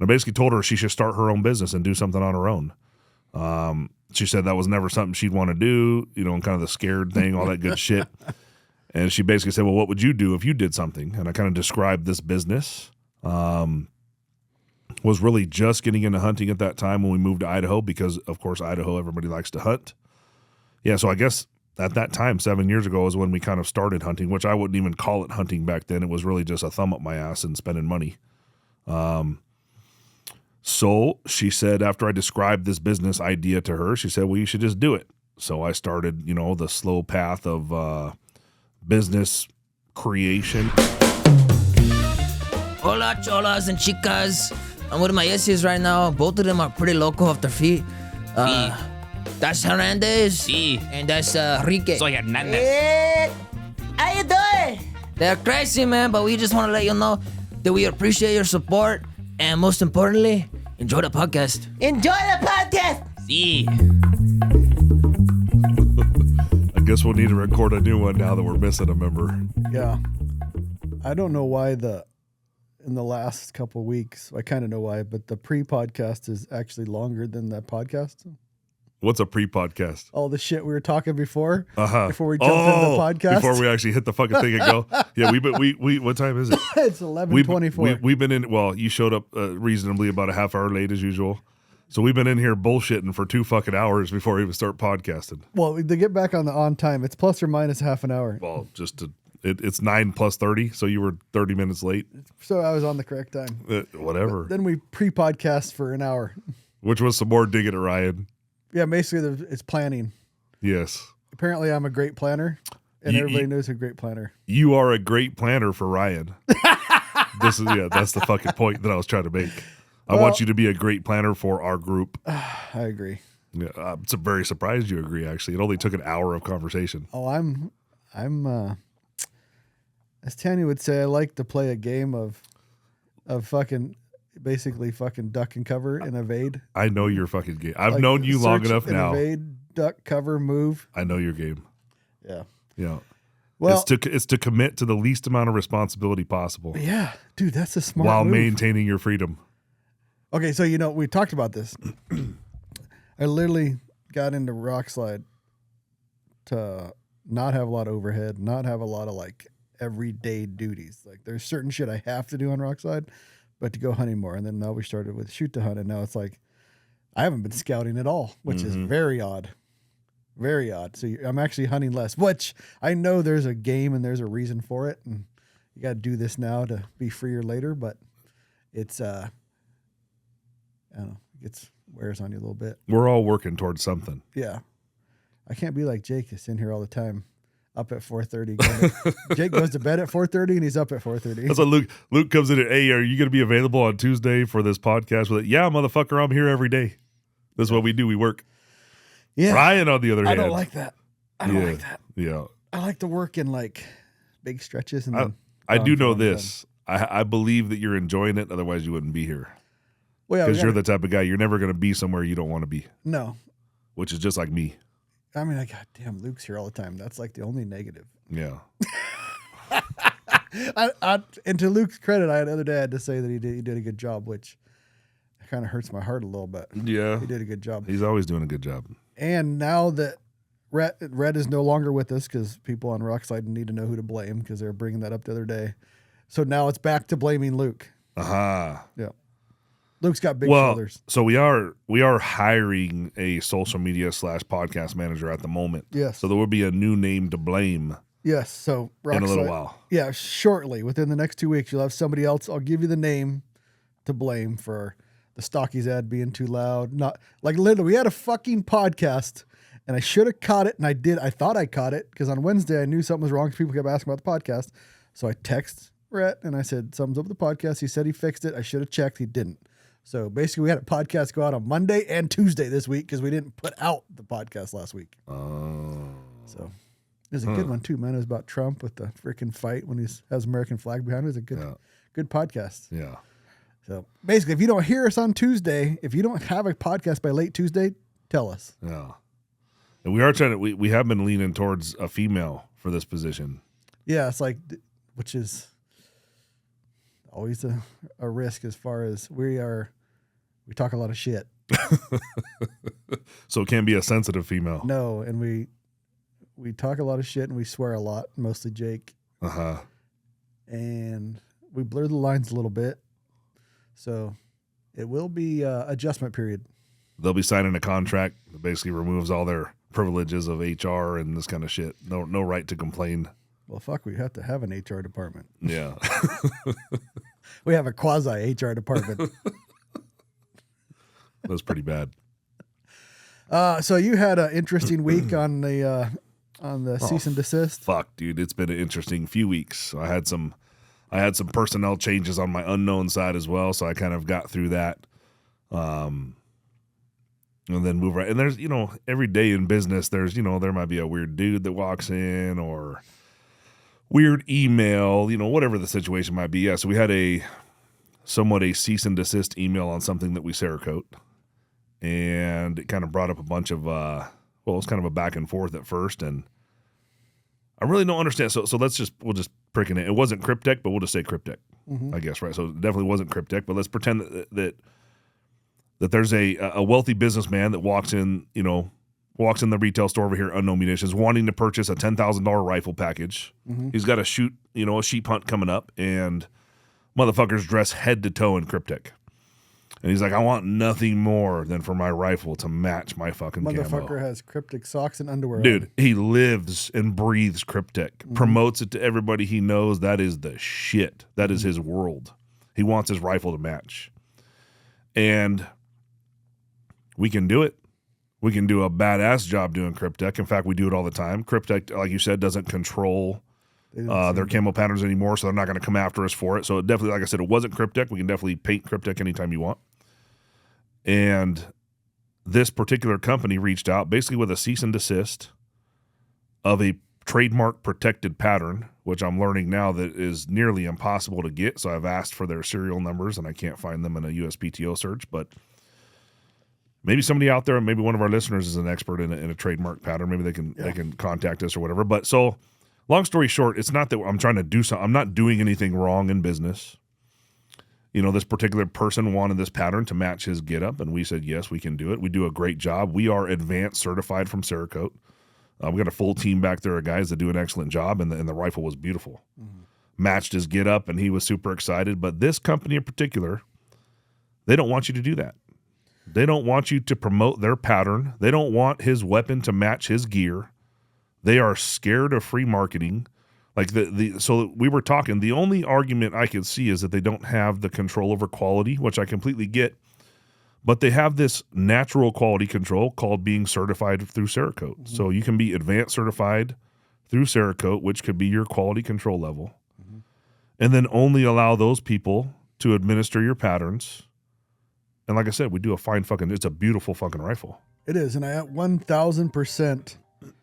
I basically told her she should start her own business and do something on her own. She said that was never something she'd want to do, and kind of the scared thing, all that good shit. And she basically said, well, what would you do if you did something? And I kind of described this business. Was really just getting into hunting at that time when we moved to Idaho because, of course, Idaho, everybody likes to hunt. Yeah, so I guess at that time, 7 years ago, is when we kind of started hunting, which I wouldn't even call it hunting back then. It was really just a thumb up my ass and spending money. So she said, after I described this business idea to her, she said, well, you should just do it. So I started, the slow path of business creation. Hola, cholas and chicas. I'm with my yeses right now. Both of them are pretty loco off their feet. That's Hernandez. Sí. And that's Rique. Soy Hernandez. Hey, how you doing? They're crazy, man, but we just want to let you know that we appreciate your support. And most importantly, enjoy the podcast. Enjoy the podcast. Sí. I guess we'll need to record a new one now that we're missing a member. Yeah. I don't know why in the last couple of weeks, I kind of know why, but the pre-podcast is actually longer than the podcast. What's a pre-podcast? All the shit we were talking before we jumped into the podcast. Before we actually hit the fucking thing and go. Yeah, we what time is it? It's 11:24. We've been in, well, you showed up reasonably about a half hour late as usual. So we've been in here bullshitting for 2 fucking hours before we even start podcasting. Well, to get back on time, it's plus or minus half an hour. Well, it's 9 plus 30, so you were 30 minutes late. So I was on the correct time. Whatever. But then we pre-podcast for an hour. Which was some more digging at Ryan. Yeah, basically it's planning. Yes. Apparently I'm a great planner, and everybody knows a great planner. You are a great planner for Ryan. That's the fucking point that I was trying to make. I want you to be a great planner for our group. I agree. Yeah, I'm very surprised you agree, actually. It only took an hour of conversation. Oh, I'm as Tanya would say, I like to play a game of basically fucking duck and cover and evade. I know your fucking game. I've known you long enough now. Evade, duck, cover, move. I know your game. Yeah. Yeah. Well, it's to commit to the least amount of responsibility possible. Yeah, dude, that's a smart while move. Maintaining your freedom. Okay, so we talked about this. I literally got into rock slide to not have a lot of overhead, not have a lot of like everyday duties. Like there's certain shit I have to do on rock slide, but to go hunting more. And then now we started with shoot to hunt, and now it's like I haven't been scouting at all, which is very odd. Very odd. So I'm actually hunting less, which I know there's a game and there's a reason for it, and you got to do this now to be freer later. But it's I don't know, it wears on you a little bit. We're all working towards something. Yeah, I can't be like Jake, that's in here all the time, up at 4:30. Jake goes to bed at 4:30 and he's up at 4:30. That's what Luke comes in at, hey, are you going to be available on Tuesday for this podcast? With it? Yeah, motherfucker, I'm here every day. That's what we do. We work. Yeah. Ryan, on the other hand. I don't like that. I don't like that. Yeah. I like to work in like big stretches. And I do know this. I believe that you're enjoying it. Otherwise, you wouldn't be here. Well, because you're the type of guy, you're never going to be somewhere you don't want to be. No. Which is just like me. I mean, goddamn, Luke's here all the time. That's like the only negative. Yeah. And to Luke's credit, the other day I had to say that he did a good job, which kind of hurts my heart a little bit. Yeah. He did a good job. He's always doing a good job. And now that Red is no longer with us, because people on Rockslide need to know who to blame, because they were bringing that up the other day. So now it's back to blaming Luke. Aha. Yeah. Luke's got big shoulders. So we are hiring a social media / podcast manager at the moment. Yes. So there will be a new name to blame. Yes. So Rockside, in a little while. Yeah, shortly, within the next 2 weeks, you'll have somebody else. I'll give you the name to blame for the Stockies ad being too loud. Not like literally, we had a fucking podcast, and I should have caught it, and I did. I thought I caught it because on Wednesday I knew something was wrong because people kept asking about the podcast. So I texted Rhett and I said something's up with the podcast. He said he fixed it. I should have checked. He didn't. So basically, we had a podcast go out on Monday and Tuesday this week because we didn't put out the podcast last week. Oh. So it was a good one, too, man. It was about Trump with the freaking fight when he has American flag behind him. It was a good podcast. Yeah. So basically, if you don't hear us on Tuesday, if you don't have a podcast by late Tuesday, tell us. Yeah. And we are trying to, we have been leaning towards a female for this position. Yeah, it's like, which is, always a risk as far as we talk a lot of shit. So it can be a sensitive female. No, and we talk a lot of shit and we swear a lot, mostly Jake. Uh-huh. And we blur the lines a little bit. So it will be adjustment period. They'll be signing a contract that basically removes all their privileges of HR and this kind of shit. No right to complain. Well, fuck, we have to have an HR department. Yeah. We have a quasi HR department. That's pretty bad. So you had an interesting week on the cease and desist. Fuck, dude, it's been an interesting few weeks. So I had some personnel changes on my unknown side as well, so I kind of got through that. And then move right. And there's, every day in business, there's, there might be a weird dude that walks in or weird email, whatever the situation might be. Yeah, so we had somewhat a cease and desist email on something that we Cerakote. And it kind of brought up a bunch of, it was kind of a back and forth at first. And I really don't understand. So we'll just prick in it. It wasn't Cryptech, but we'll just say Cryptech, I guess, right? So it definitely wasn't Cryptech, but let's pretend that there's a wealthy businessman that walks in the retail store over here, Unknown Munitions, wanting to purchase a $10,000 rifle package. Mm-hmm. He's got a sheep hunt coming up, and motherfucker's dressed head to toe in Cryptech. And he's like, I want nothing more than for my rifle to match my fucking Motherfucker camo. has Cryptech socks and underwear. Dude, he lives and breathes Cryptech, promotes it to everybody he knows. That is the shit. That is his world. He wants his rifle to match. And we can do it. We can do a badass job doing Cryptech. In fact, we do it all the time. Cryptech, like you said, doesn't control their camo patterns anymore, so they're not going to come after us for it. So it definitely, like I said, it wasn't Cryptech. We can definitely paint Cryptech anytime you want. And this particular company reached out basically with a cease and desist of a trademark protected pattern, which I'm learning now that is nearly impossible to get. So I've asked for their serial numbers, and I can't find them in a USPTO search, but maybe somebody out there, maybe one of our listeners is an expert in a trademark pattern. Maybe they can contact us or whatever. But so long story short, it's not that I'm trying to do something. I'm not doing anything wrong in business. This particular person wanted this pattern to match his getup, and we said, yes, we can do it. We do a great job. We are advanced certified from Cerakote. We got a full team back there of guys that do an excellent job, and the rifle was beautiful. Mm-hmm. Matched his getup, and he was super excited. But this company in particular, they don't want you to do that. They don't want you to promote their pattern. They don't want his weapon to match his gear. They are scared of free marketing. Like so we were talking, the only argument I could see is that they don't have the control over quality, which I completely get. But they have this natural quality control called being certified through Cerakote. Mm-hmm. So you can be advanced certified through Cerakote, which could be your quality control level. Mm-hmm. And then only allow those people to administer your patterns. And like I said, we do it's a beautiful fucking rifle. It is. And I 1,000%,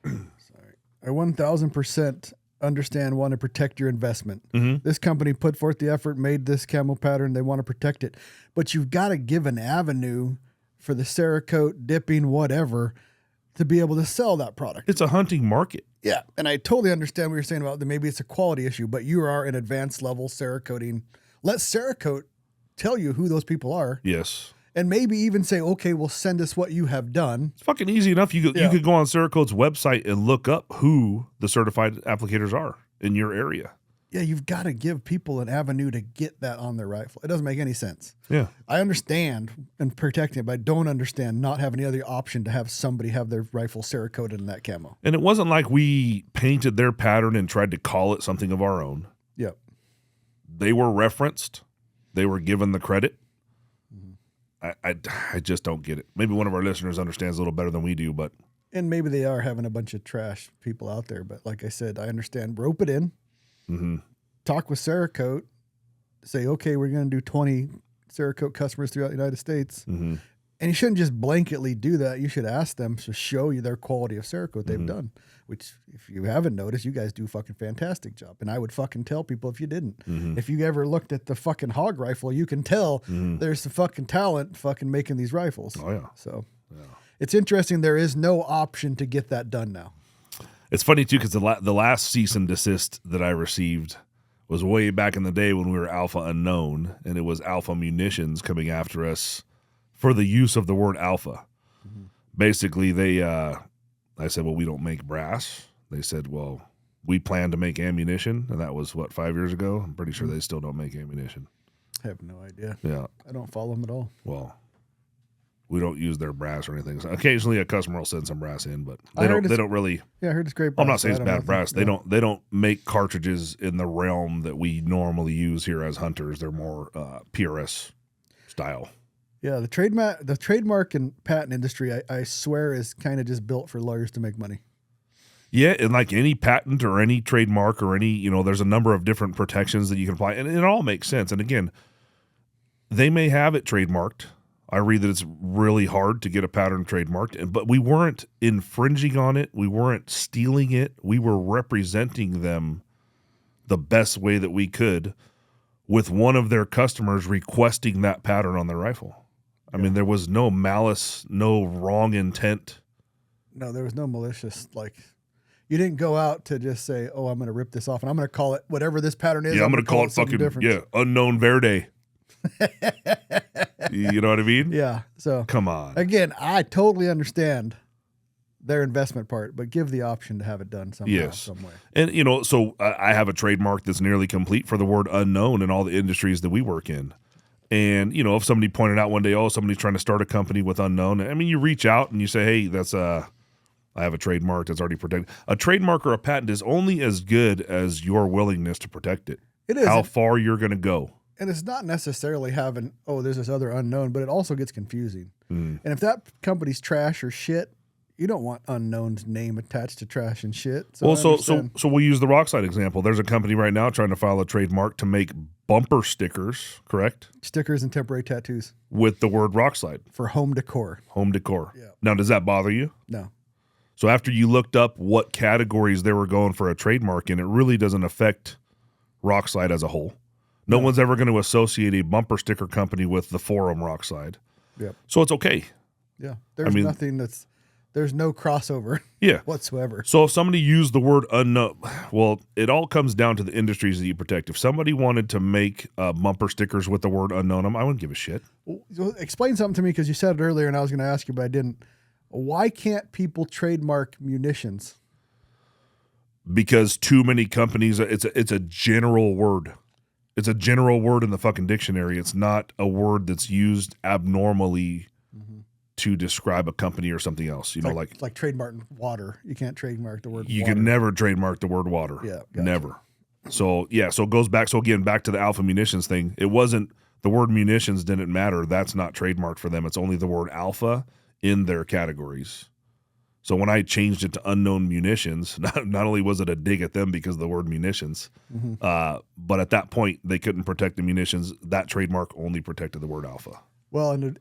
I 1,000% understand, want to protect your investment. Mm-hmm. This company put forth the effort, made this camo pattern. They want to protect it. But you've got to give an avenue for the Cerakote, dipping, whatever, to be able to sell that product. It's a hunting market. Yeah. And I totally understand what you're saying about that. Maybe it's a quality issue, but you are an advanced level Cerakoting. Let Cerakote tell you who those people are. Yes. And maybe even say, okay, well, send us what you have done. It's fucking easy enough. You could go on Cerakote's website and look up who the certified applicators are in your area. Yeah, you've got to give people an avenue to get that on their rifle. It doesn't make any sense. Yeah. I understand and protecting it, but I don't understand not having any other option to have somebody have their rifle Cerakoted in that camo. And it wasn't like we painted their pattern and tried to call it something of our own. Yep. They were referenced. They were given the credit. I just don't get it. Maybe one of our listeners understands a little better than we do, but. And maybe they are having a bunch of trash people out there. But like I said, I understand. Rope it in. Mm-hmm. Talk with Cerakote. Say, okay, we're going to do 20 Cerakote customers throughout the United States. Mm-hmm. And you shouldn't just blanketly do that. You should ask them to show you their quality of Cerakote they've done. Which, if you haven't noticed, you guys do a fucking fantastic job. And I would fucking tell people if you didn't. Mm-hmm. If you ever looked at the fucking hog rifle, you can tell there's some fucking talent fucking making these rifles. Oh, yeah. So it's interesting. There is no option to get that done now. It's funny, too, because the last cease and desist that I received was way back in the day when we were Alpha Unknown, and it was Alpha Munitions coming after us for the use of the word Alpha. Basically, I said, well, we don't make brass. They said, well, we plan to make ammunition, and that was, 5 years ago? I'm pretty sure they still don't make ammunition. I have no idea. Yeah. I don't follow them at all. Well, we don't use their brass or anything. So occasionally a customer will send some brass in, but they don't really. Yeah, I heard it's great brass. I'm not saying it's bad brass. Yeah. They don't make cartridges in the realm that we normally use here as hunters. They're more PRS style. Yeah, the trademark and patent industry, I swear, is kind of just built for lawyers to make money. Yeah, and like any patent or any trademark or any, there's a number of different protections that you can apply, and it all makes sense. And again, they may have it trademarked. I read that it's really hard to get a pattern trademarked, but we weren't infringing on it. We weren't stealing it. We were representing them the best way that we could with one of their customers requesting that pattern on their rifle. I mean, there was no malice, no wrong intent. No, there was no malicious, you didn't go out to just say, oh, I'm going to rip this off and I'm going to call it whatever this pattern is. Yeah, I'm going to call it fucking, Unknown Verde. You know what I mean? Yeah. So come on. Again, I totally understand their investment part, but give the option to have it done somehow, some way. And, so I have a trademark that's nearly complete for the word unknown in all the industries that we work in. And, if somebody pointed out one day, oh, somebody's trying to start a company with unknown, I mean, you reach out and you say, hey, I have a trademark that's already protected. A trademark or a patent is only as good as your willingness to protect it. It is. How far you're going to go. And it's not necessarily having, there's this other unknown, but it also gets confusing. And if that company's trash or shit, you don't want unknown's name attached to trash and shit. So so we'll use the Rockside example. There's a company right now trying to file a trademark to make bumper stickers, correct? Stickers and temporary tattoos. With the word Rockside. For home decor. Home decor. Yeah. Now, does that bother you? No. So after you looked up what categories they were going for a trademark in, it really doesn't affect Rockside as a whole. No one's ever going to associate a bumper sticker company with the forum Rockside. Yep. So it's okay. Yeah. There's no crossover whatsoever. So if somebody used the word unknown, well, it all comes down to the industries that you protect. If somebody wanted to make bumper stickers with the word unknown, I wouldn't give a shit. Well, explain something to me, because you said it earlier and I was going to ask you, but I didn't. Why can't people trademark munitions? Because too many companies, it's a general word. It's a general word in the fucking dictionary. It's not a word that's used abnormally to describe a company or something else. Like trademark water. You can't trademark the word water. You can never trademark the word water. Yeah. Gotcha. Never. So it goes back. So again, back to the Alpha Munitions thing. It wasn't, the word munitions didn't matter. That's not trademarked for them. It's only the word Alpha in their categories. So when I changed it to Unknown Munitions, not only was it a dig at them because of the word munitions, but at that point they couldn't protect the munitions. That trademark only protected the word Alpha. Well, and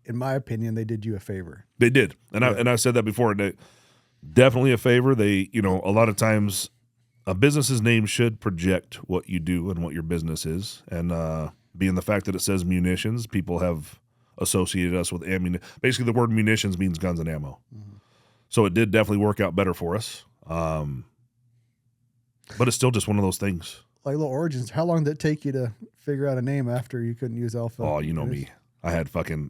in my opinion, they did you a favor. They did, and I said that before. Definitely a favor. They, a lot of times, a business's name should project what you do and what your business is, and being the fact that it says munitions, people have associated us with ammunition. Basically, the word munitions means guns and ammo. So it did definitely work out better for us. But it's still just one of those things. Like little origins. How long did it take you to figure out a name after you couldn't use Alpha? Oh, you know me. I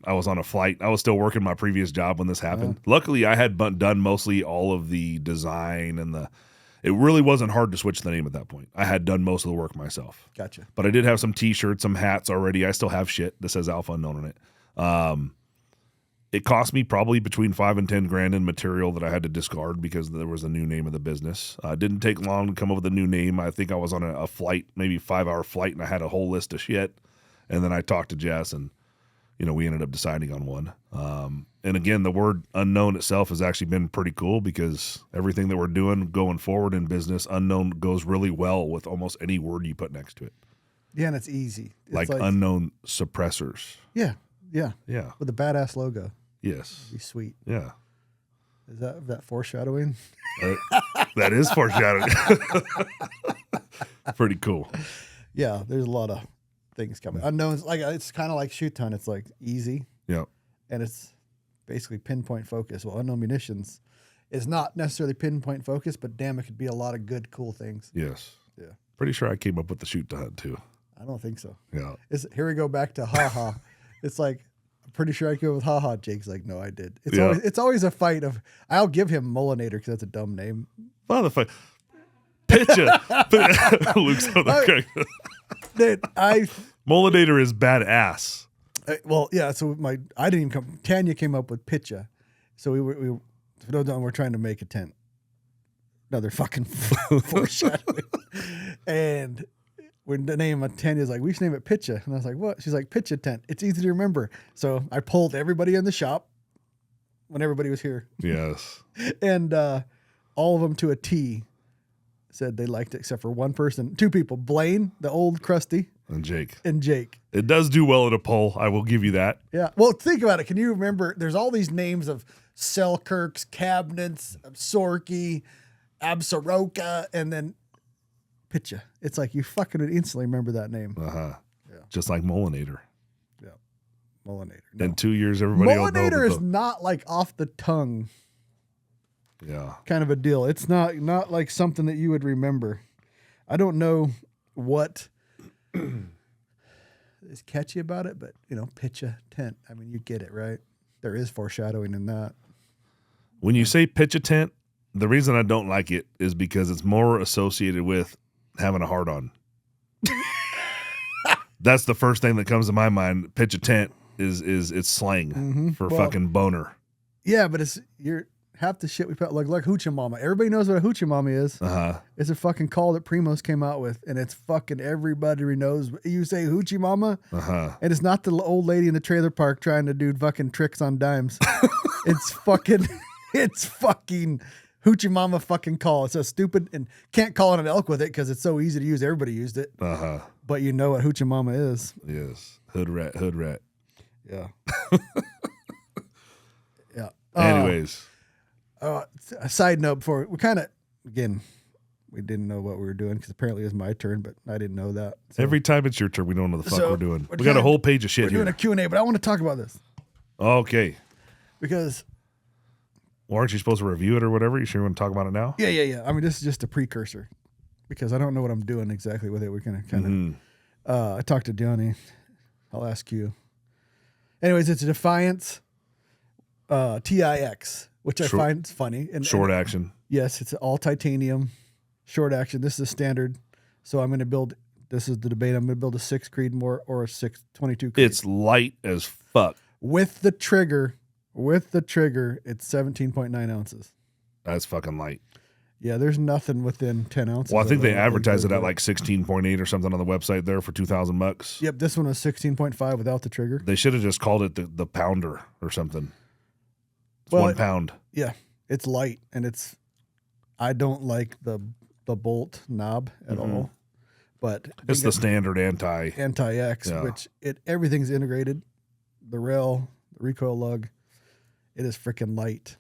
was on a flight. I was still working my previous job when this happened. Luckily, I had done mostly all of the design and it really wasn't hard to switch the name at that point. I had done most of the work myself. Gotcha. But I did have some t-shirts, some hats already. I still have shit that says Alpha Unknown on it. It cost me probably between $5,000 and $10,000 in material that I had to discard because there was a new name of the business. It didn't take long to come up with a new name. I think I was on a flight, maybe 5-hour flight, and I had a whole list of shit. And then I talked to Jess, and we ended up deciding on one. And again, the word unknown itself has actually been pretty cool because everything that we're doing going forward in business, unknown goes really well with almost any word you put next to it. Yeah, and it's easy. It's like unknown suppressors. Yeah. Yeah. With a badass logo. Yes. That'd be sweet. Yeah. Is that foreshadowing? That is foreshadowing. Pretty cool. Yeah, there's a lot of things coming. Unknowns, it's kind of like shoot ton. It's like easy. Yeah. And it's basically pinpoint focus. Well, Unknown Munitions is not necessarily pinpoint focus, but damn, it could be a lot of good, cool things. Yes. Yeah. Pretty sure I came up with the shoot to hunt too. I don't think so. Yeah. Here we go back to haha. It's like, I'm pretty sure I go with haha. Jake's like, no, I did. It's always a fight of, I'll give him Mullinator because that's a dumb name. Well, the fight. Pitcha. Luke's on the Mullinator is badass. Well, yeah. So I didn't even come. Tanya came up with Pitcha. So we're trying to make a tent. Another fucking foreshadowing. And when the name of Tanya's like, we should name it Pitcha. And I was like, what? She's like, Pitcha tent. It's easy to remember. So I pulled everybody in the shop when everybody was here. Yes. And all of them to a T said they liked it except for one person. Two people, Blaine, the old crusty. And Jake. It does do well at a poll. I will give you that. Yeah. Well, think about it. Can you remember? There's all these names of Selkirk's, Cabinets, Sorky, Absaroka, and then Pitcha. It's like you fucking would instantly remember that name. Uh-huh. Yeah. Just like Mullinator. Yeah. Mullinator. No. In 2 years, everybody will know. Mullinator is not like off the tongue. Yeah. Kind of a deal. It's not like something that you would remember. I don't know what is catchy about it, but Pitcha tent. I mean, you get it, right? There is foreshadowing in that. When you say pitch a tent, the reason I don't like it is because it's more associated with having a hard on. That's the first thing that comes to my mind. Pitch a tent is it's slang for fucking boner. Yeah, but you're half the shit we put like Hoochie Mama. Everybody knows what a Hoochie Mama is. It's a fucking call that Primos came out with, and it's fucking everybody knows. You say Hoochie Mama, and it's not the old lady in the trailer park trying to do fucking tricks on dimes. It's fucking Hoochie Mama fucking call. It's so stupid, and can't call it an elk with it because it's so easy to use. Everybody used it. But you know what Hoochie Mama is. Yes. Hood rat. Yeah. Yeah. Anyways. A side note before we we didn't know what we were doing because apparently it was my turn, but I didn't know that. So. Every time it's your turn, we don't know the fuck we're doing. We got a whole page of shit we're here. We're doing a Q&A, but I want to talk about this. Okay. Because... Well, aren't you supposed to review it or whatever? You sure you want to talk about it now? Yeah. I mean, this is just a precursor because I don't know what I'm doing exactly with it. We're going to kind of... I talked to Johnny. I'll ask you. Anyways, it's a Defiance TIX, which I find funny. Short action. Yes, it's all titanium. Short action. This is standard. So I'm going to build... This is the debate. I'm going to build a 6 Creedmoor or a 622 Creed. It's light as fuck. With the trigger, it's 17.9 ounces. That's fucking light. Yeah, there's nothing within 10 ounces. Well, I think they advertise it at like 16.8 or something on the website there for $2,000. Yep, this one was 16.5 without the trigger. They should have just called it the pounder or something. It's 1 pound. Yeah, it's light, and I don't like the bolt knob at all. But it's the standard anti-X, which everything's integrated. The rail, the recoil lug, it is freaking light.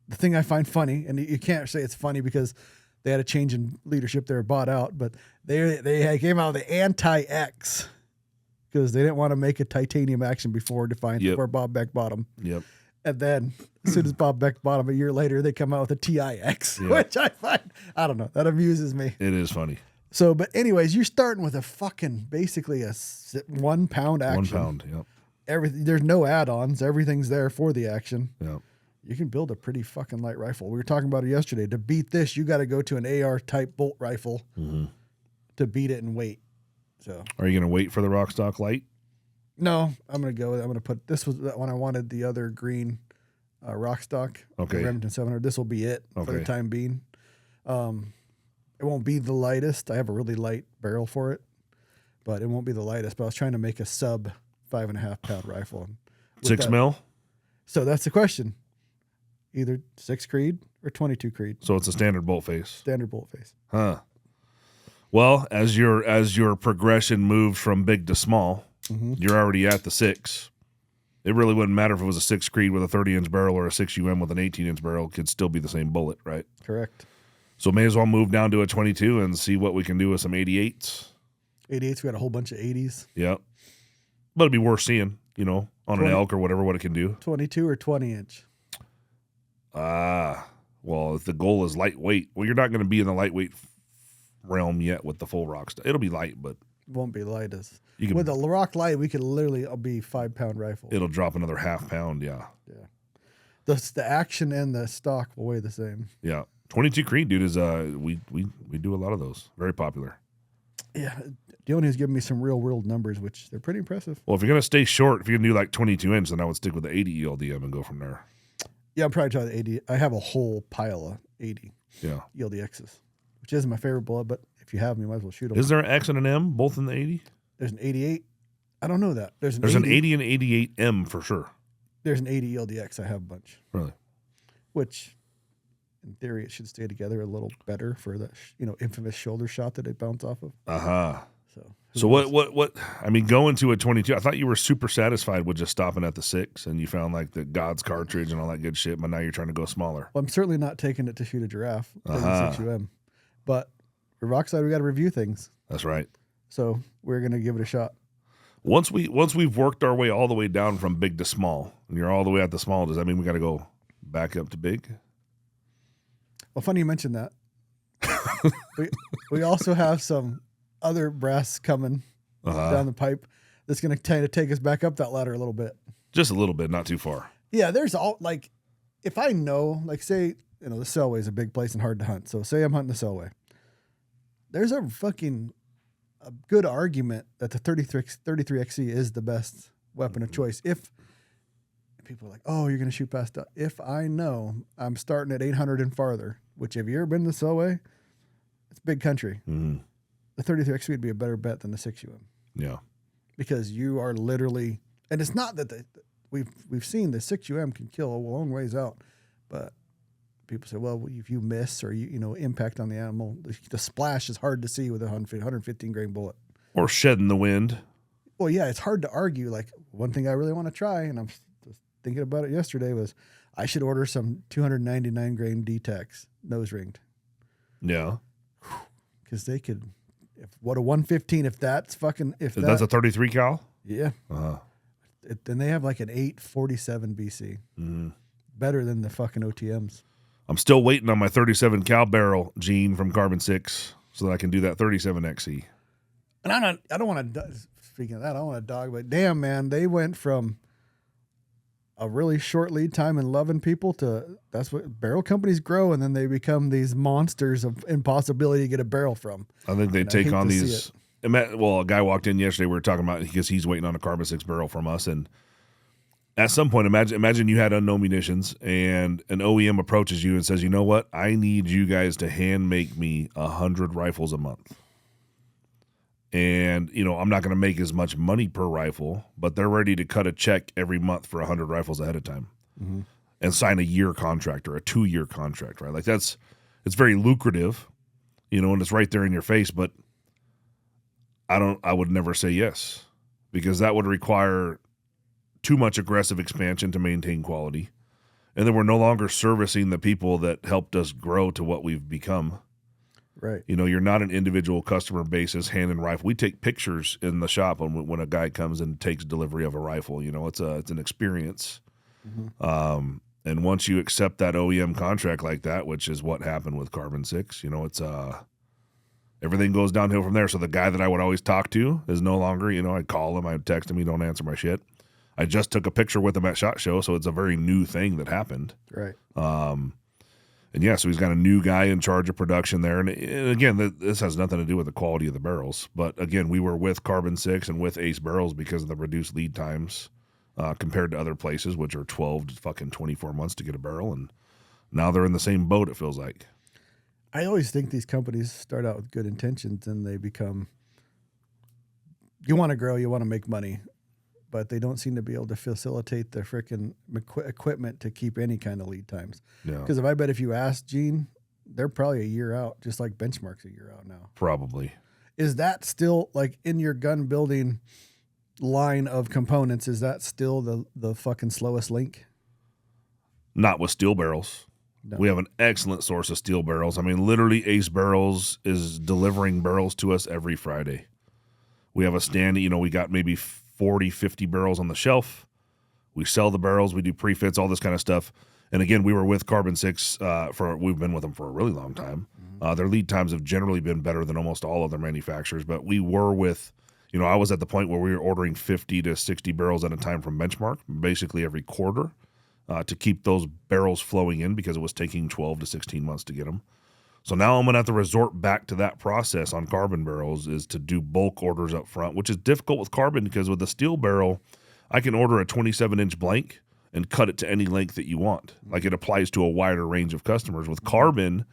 The thing I find funny, and you can't say it's funny because they had a change in leadership. They were bought out, but they came out with the anti-X because they didn't want to make a titanium action before Defiance, before Bob Beck bought them. Yep. And then as soon as Bob Beck bought them a year later, they come out with a TIX, which I find, I don't know, that amuses me. It is funny. So, but anyways, you're starting with a fucking, basically a 1 pound action. 1 pound, yep. Everything, there's no add-ons. Everything's there for the action. Yep. You can build a pretty fucking light rifle. We were talking about it yesterday. To beat this, you got to go to an AR type bolt rifle to beat it in weight. So, are you going to wait for the Rokstok light? No, I'm going to go. I'm going to put, this was that one I wanted, the other green Rokstok. Okay. Remington 700. This will be it for the time being. It won't be the lightest. I have a really light barrel for it, but it won't be the lightest. But I was trying to make a sub 5.5 pound rifle. 6 mil? So that's the question. Either 6 Creed or 22 Creed. So it's a standard bolt face. Standard bolt face. Huh. Well, as your progression moves from big to small, you're already at the 6. It really wouldn't matter if it was a 6 Creed with a 30-inch barrel or a 6 UM with an 18-inch barrel. It could still be the same bullet, right? Correct. So may as well move down to a 22 and see what we can do with some 88s. 88s, we got a whole bunch of 80s. Yep. But it'd be worth seeing, on an elk or whatever, what it can do. 22 or 20-inch? Well, if the goal is lightweight, well, you're not going to be in the lightweight realm yet with the full Rokstok. It'll be light, but Won't be light as you can, with the Rock Light. We could literally be 5-pound rifle. it'll drop another half pound. Yeah. Yeah, the action and the stock will weigh the same. Yeah. 22 Creed, dude, is we do a lot of those. Very popular. Yeah, Dion has given me some real world numbers, which they're pretty impressive. Well, if you're gonna stay short, if you're gonna do like 22 inch, then I would stick with the 80 ELDM and go from there. Yeah, I'm probably trying the 80. I have a whole pile of 80 Yeah. ELDXs, which isn't my favorite bullet, but if you have them, you might as well shoot them. Is there an X and an M both in the 80? There's an 88. I don't know that. There's an 80 and 88M for sure. There's an 80 ELDX. I have a bunch. Really? Which, in theory, it should stay together a little better for that infamous shoulder shot that it bounced off of. Uh-huh. So what? I mean, going to a 22. I thought you were super satisfied with just stopping at the 6, and you found like the God's cartridge and all that good shit. But now you're trying to go smaller. Well, I'm certainly not taking it to shoot a giraffe. Uh-huh. 6UM. But with Rockside, we got to review things. That's right. So we're gonna give it a shot. Once we've worked our way all the way down from big to small, and you're all the way at the small, does that mean we got to go back up to big? Well, funny you mentioned that. we also have some other brass coming down the pipe that's going to kind of take us back up that ladder a little bit. Just a little bit, not too far. Yeah, there's all like, if I know, like say, the Selway is a big place and hard to hunt. So say I'm hunting the Selway. There's a good argument that the 33XC is the best weapon of choice. If people are like, oh, you're going to shoot past that. If I know I'm starting at 800 and farther, which have you ever been to the Selway? It's big country. Mm-hmm. The 33XC would be a better bet than the 6UM. Yeah. Because you are literally, and it's not that we've seen the 6UM can kill a long ways out, but people say, well, if you miss or you impact on the animal, the splash is hard to see with a 115 grain bullet. Or shedding the wind. Well, yeah, it's hard to argue. Like one thing I really want to try, and I'm thinking about it yesterday, was I should order some 299 grain D-Tex nose ringed. Yeah. Because they could, what a 115, if that's a 33 cal? Yeah. Uh-huh. Then they have like an 847 BC. Mm-hmm. Better than the fucking OTMs. I'm still waiting on my 37 cal barrel, Gene, from Carbon 6, so that I can do that 37 XE. And I don't want to, speaking of that, I don't want to dog, but damn, man, they went from a really short lead time and loving people to, that's what barrel companies grow, and then they become these monsters of impossibility to get a barrel from. I think they take on these. Well, a guy walked in yesterday, we were talking about, because he's waiting on a Carbon 6 barrel from us, and at some point, imagine you had unknown munitions and an OEM approaches you and says, you know what? I need you guys to hand make me 100 rifles a month. And, I'm not going to make as much money per rifle, but they're ready to cut a check every month for 100 rifles ahead of time and sign a year contract or a 2-year contract, right? Like it's very lucrative, and it's right there in your face, but I would never say yes, because that would require too much aggressive expansion to maintain quality. And then we're no longer servicing the people that helped us grow to what we've become. Right. You're not an individual customer basis hand and rifle. We take pictures in the shop when a guy comes and takes delivery of a rifle. It's an experience. Mm-hmm. And once you accept that OEM contract like that, which is what happened with Carbon 6, it's everything goes downhill from there. So the guy that I would always talk to is no longer, I call him, I text him, he don't answer my shit. I just took a picture with him at SHOT Show, so it's a very new thing that happened. Right. And yeah, so he's got a new guy in charge of production there. And again, this has nothing to do with the quality of the barrels. But again, we were with Carbon 6 and with Ace Barrels because of the reduced lead times compared to other places, which are 12 to fucking 24 months to get a barrel. And now they're in the same boat, it feels like. I always think these companies start out with good intentions and they become, you want to grow, you want to make money, but they don't seem to be able to facilitate the freaking equipment to keep any kind of lead times. Because if you ask Gene, they're probably a year out, just like Benchmark's a year out now. Probably. Is that still, like, in your gun building line of components, is that still the fucking slowest link? Not with steel barrels. No. We have an excellent source of steel barrels. I mean, literally Ace Barrels is delivering barrels to us every Friday. We have a stand, we got maybe 40, 50 barrels on the shelf. We sell the barrels. We do prefits, all this kind of stuff. And again, we were with Carbon 6 we've been with them for a really long time. Their lead times have generally been better than almost all other manufacturers, but we were with, I was at the point where we were ordering 50 to 60 barrels at a time from Benchmark, basically every quarter, to keep those barrels flowing in because it was taking 12 to 16 months to get them. So now I'm going to have to resort back to that process on carbon barrels, is to do bulk orders up front, which is difficult with carbon because with a steel barrel, I can order a 27-inch blank and cut it to any length that you want. Like, it applies to a wider range of customers. With carbon,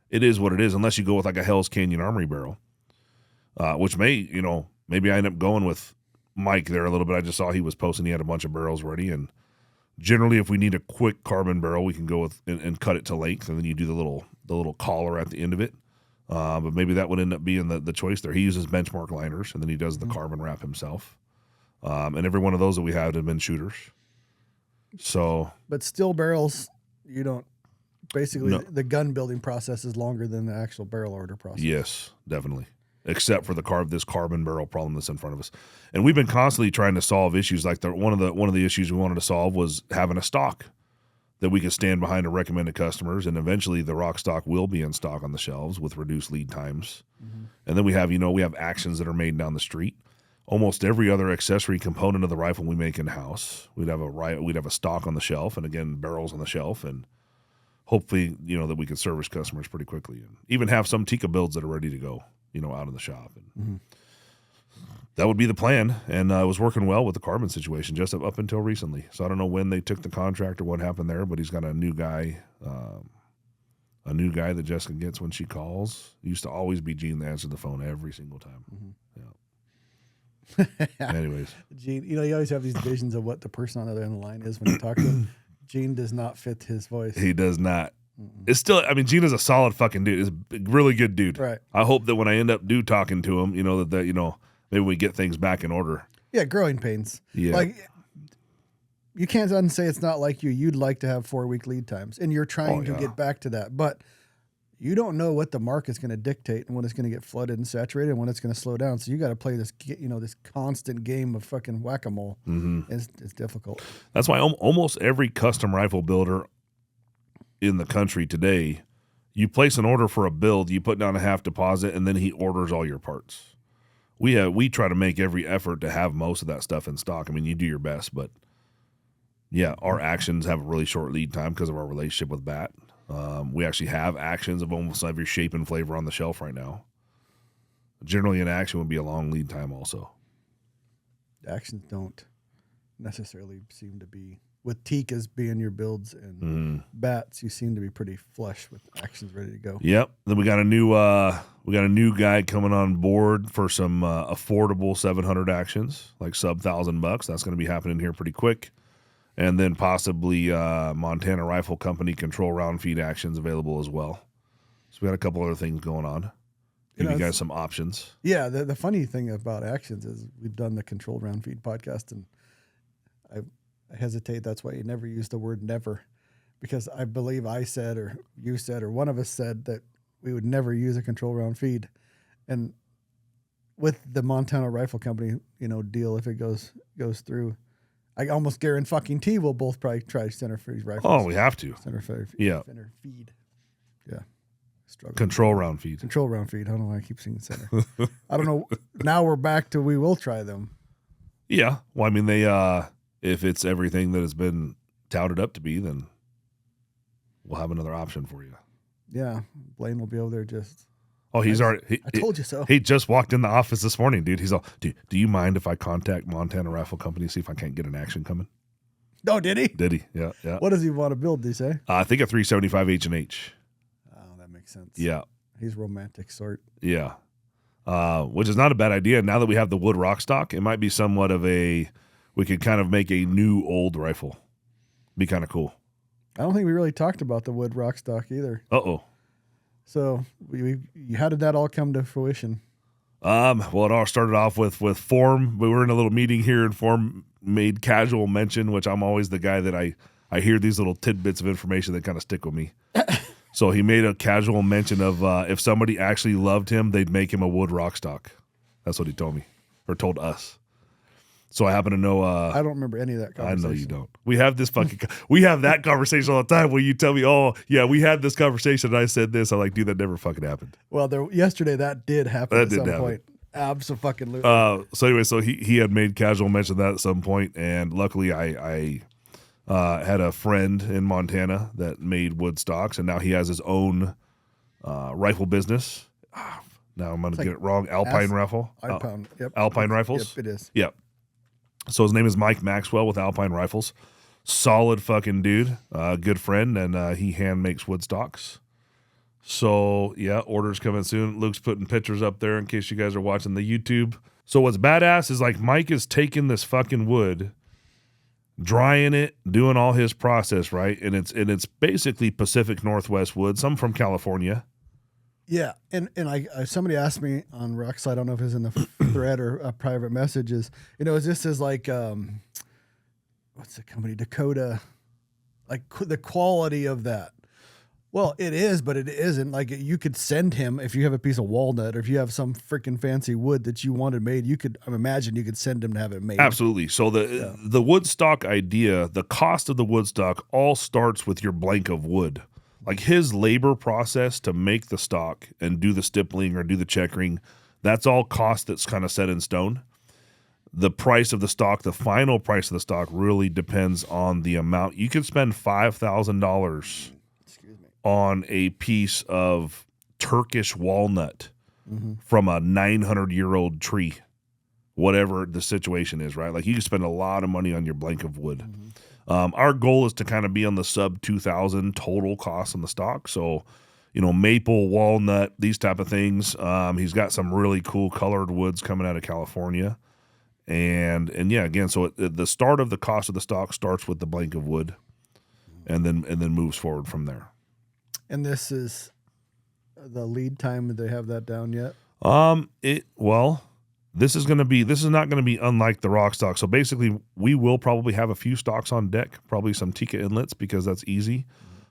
it is what it is, unless you go with like a Hell's Canyon Armory barrel, which maybe I end up going with Mike there a little bit. I just saw he was posting he had a bunch of barrels ready, and generally if we need a quick carbon barrel, we can go with and cut it to length, and then you do the little collar at the end of it. But maybe that would end up being the choice there. He uses Benchmark liners, and then he does the carbon wrap himself. And every one of those that we had have been shooters. So, but steel barrels, you don't. Basically, No. the gun building process is longer than the actual barrel order process. Yes, definitely. Except for this carbon barrel problem that's in front of us, and we've been constantly trying to solve issues. Like one of the issues we wanted to solve was having a stock that we could stand behind and recommend to customers, and eventually the Rokstok will be in stock on the shelves with reduced lead times. And then we have actions that are made down the street. Almost every other accessory component of the rifle we make in house. We'd have a stock on the shelf, and again barrels on the shelf, and hopefully that we can service customers pretty quickly, and even have some Tika builds that are ready to go, out in the shop. And that would be the plan. And it was working well with the carbon situation just up until recently. So I don't know when they took the contract or what happened there, but he's got a new guy that Jessica gets when she calls. It used to always be Gene that answered the phone every single time. Anyways, Gene, you always have these visions of what the person on the other end of the line is when you talk to him. Gene does not fit his voice. He does not. It's still, Gene is a solid fucking dude. He's a really good dude. Right. I hope that when I end up talking to him, that maybe we get things back in order. Yeah, growing pains. Yeah. Like, you can't unsay it's not like you. You'd like to have 4-week lead times, and you're trying to get back to that. But you don't know what the market's going to dictate and when it's going to get flooded and saturated and when it's going to slow down. So you got to play this, this constant game of fucking whack-a-mole. It's difficult. That's why almost every custom rifle builder in the country today, you place an order for a build, you put down a half deposit, and then he orders all your parts. We try to make every effort to have most of that stuff in stock. You do your best, but yeah, our actions have a really short lead time because of our relationship with BAT. We actually have actions of almost every shape and flavor on the shelf right now. Generally, an action would be a long lead time also. Actions don't necessarily seem to be, with Tikas being your builds and bats, you seem to be pretty flush with actions ready to go. Yep. Then we got a new guy coming on board for some affordable 700 actions, like sub $1,000. That's going to be happening here pretty quick. And then possibly Montana Rifle Company control round feed actions available as well. So we got a couple other things going on. Give you guys some options. Yeah, the funny thing about actions is we've done the controlled round feed podcast, and I hesitate. That's why you never use the word never, because I believe I said or you said or one of us said that we would never use a control round feed. And with the Montana Rifle Company, deal, if it goes through, I almost guarantee we'll both probably try center freeze rifles. Oh, we have to. Center feed. Yeah. Center feed. Yeah. Struggle. Control round feed. Control round feed. I don't know why I keep saying center. I don't know. Now we're back to we will try them. Yeah. Well, they if it's everything that has been touted up to be, then we'll have another option for you. Yeah. Blaine will be over there just. Oh, he's already. I told you so. He just walked in the office this morning, dude. He's all, do you mind if I contact Montana Rifle Company, see if I can't get an action coming? Oh, did he? Did he? Yeah, yeah. What does he want to build, do you say? I think a 375 H&H. Oh, that makes sense. Yeah. He's romantic sort. Yeah. Which is not a bad idea. Now that we have the wood Rokstok, it might be somewhat of we could kind of make a new old rifle. Be kind of cool. I don't think we really talked about the wood Rokstok either. Uh-oh. So how did that all come to fruition? Well, it all started off with Form. We were in a little meeting here, and Form made casual mention, which I'm always the guy that I hear these little tidbits of information that kind of stick with me. So he made a casual mention of if somebody actually loved him, they'd make him a wood Rokstok. That's what he told me, or told us. So I happen to know. I don't remember any of that I conversation. know you don't. We have this we have that conversation all the time where you tell me, oh, yeah, we had this conversation and I said this. I'm like, dude, that never fucking happened. Well, yesterday that did happen at some point. Absolutely. So anyway, so he had made casual mention of that at some point, and luckily I had a friend in Montana that made wood stocks, and now he has his own rifle business. Now I'm going to get it wrong. Alpine rifle. Alpine rifles. Yep, it is. Yep. So his name is Mike Maxwell with Alpine Rifles. Solid fucking dude. Good friend, and he hand makes wood stocks. So, yeah, orders coming soon. Luke's putting pictures up there in case you guys are watching the YouTube. So what's badass is like Mike is taking this fucking wood, drying it, doing all his process, right? And it's basically Pacific Northwest wood, some from California. Yeah, and somebody asked me on Rockside, I don't know if it's in the thread or private messages, is this is like, what's the company, Dakota, like the quality of that. Well, it is, but it isn't. Like you could send him, if you have a piece of walnut or if you have some freaking fancy wood that you wanted made, you could, I imagine you could send him to have it made. Absolutely. So the wood stock idea, the cost of the wood stock all starts with your blank of wood. Like his labor process to make the stock and do the stippling or do the checkering, that's all cost that's kind of set in stone. The price of the stock, the final price of the stock really depends on the amount. You could spend $5,000 on a piece of Turkish walnut from a 900-year-old tree, whatever the situation is, right? Like you can spend a lot of money on your blank of wood. Our goal is to kind of be on the sub 2,000 total cost on the stock. So, maple, walnut, these type of things. He's got some really cool colored woods coming out of California. And yeah, again, so the start of the cost of the stock starts with the blank of wood and then moves forward from there. And this is the lead time. Do they have that down yet? This is not going to be unlike the Rokstok. So basically, we will probably have a few stocks on deck, probably some Tika inlets because that's easy.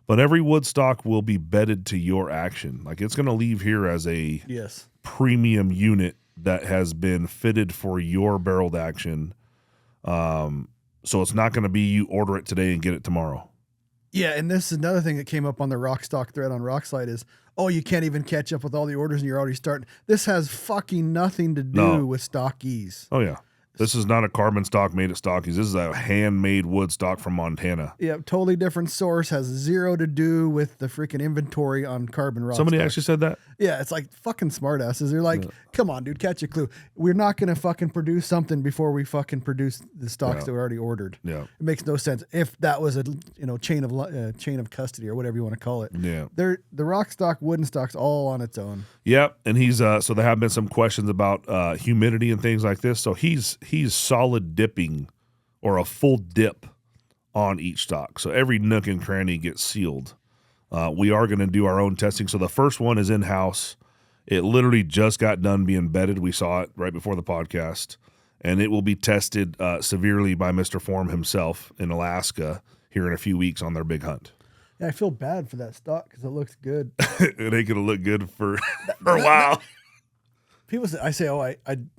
But every wood stock will be bedded to your action. Like it's going to leave here as a premium unit that has been fitted for your barreled action. So it's not going to be you order it today and get it tomorrow. Yeah, and this is another thing that came up on the Rokstok thread on Rockside is, oh, you can't even catch up with all the orders and you're already starting. This has fucking nothing to do with stockies. Oh, yeah. This is not a carbon stock made at Stockies. This is a handmade wood stock from Montana. Yeah, totally different source. Has zero to do with the freaking inventory on carbon rock. Somebody actually said that? Yeah, it's like fucking smartasses. They're like, come on, dude, catch a clue. We're not going to fucking produce something before we fucking produce the stocks that we already ordered. Yeah. It makes no sense. If that was a chain of custody or whatever you want to call it. Yeah. The Rokstok wooden stock's all on its own. Yep, and he's so there have been some questions about humidity and things like this. So he's solid dipping or a full dip on each stock. So every nook and cranny gets sealed. We are going to do our own testing. So the first one is in-house. It literally just got done being bedded. We saw it right before the podcast. And it will be tested severely by Mr. Form himself in Alaska here in a few weeks on their big hunt. Yeah, I feel bad for that stock because it looks good. It ain't going to look good for a while. People say,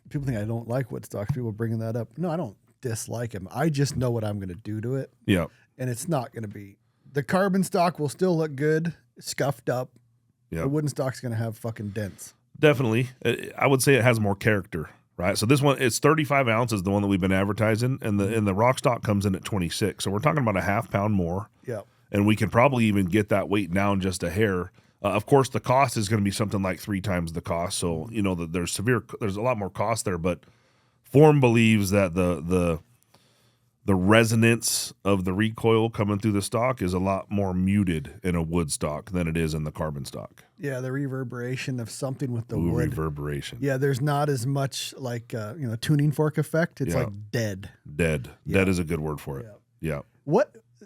people think I don't like wood stocks. People bringing that up. No, I don't dislike him. I just know what I'm going to do to it. Yeah. And it's not going to be. The carbon stock will still look good, scuffed up. Yeah. The wooden stock's going to have fucking dents. Definitely. I would say it has more character, right? So this one, it's 35 ounces, the one that we've been advertising, and the Rokstok comes in at 26. So we're talking about a half pound more. Yeah. And we can probably even get that weight down just a hair. Of course, the cost is going to be something like 3 times the cost. So, there's a lot more cost there, but Form believes that the resonance of the recoil coming through the stock is a lot more muted in a wood stock than it is in the carbon stock. Yeah, the reverberation of something with the wood. Reverberation. Yeah, there's not as much like tuning fork effect. It's like dead. Dead. Yeah. Dead is a good word for it. Yeah.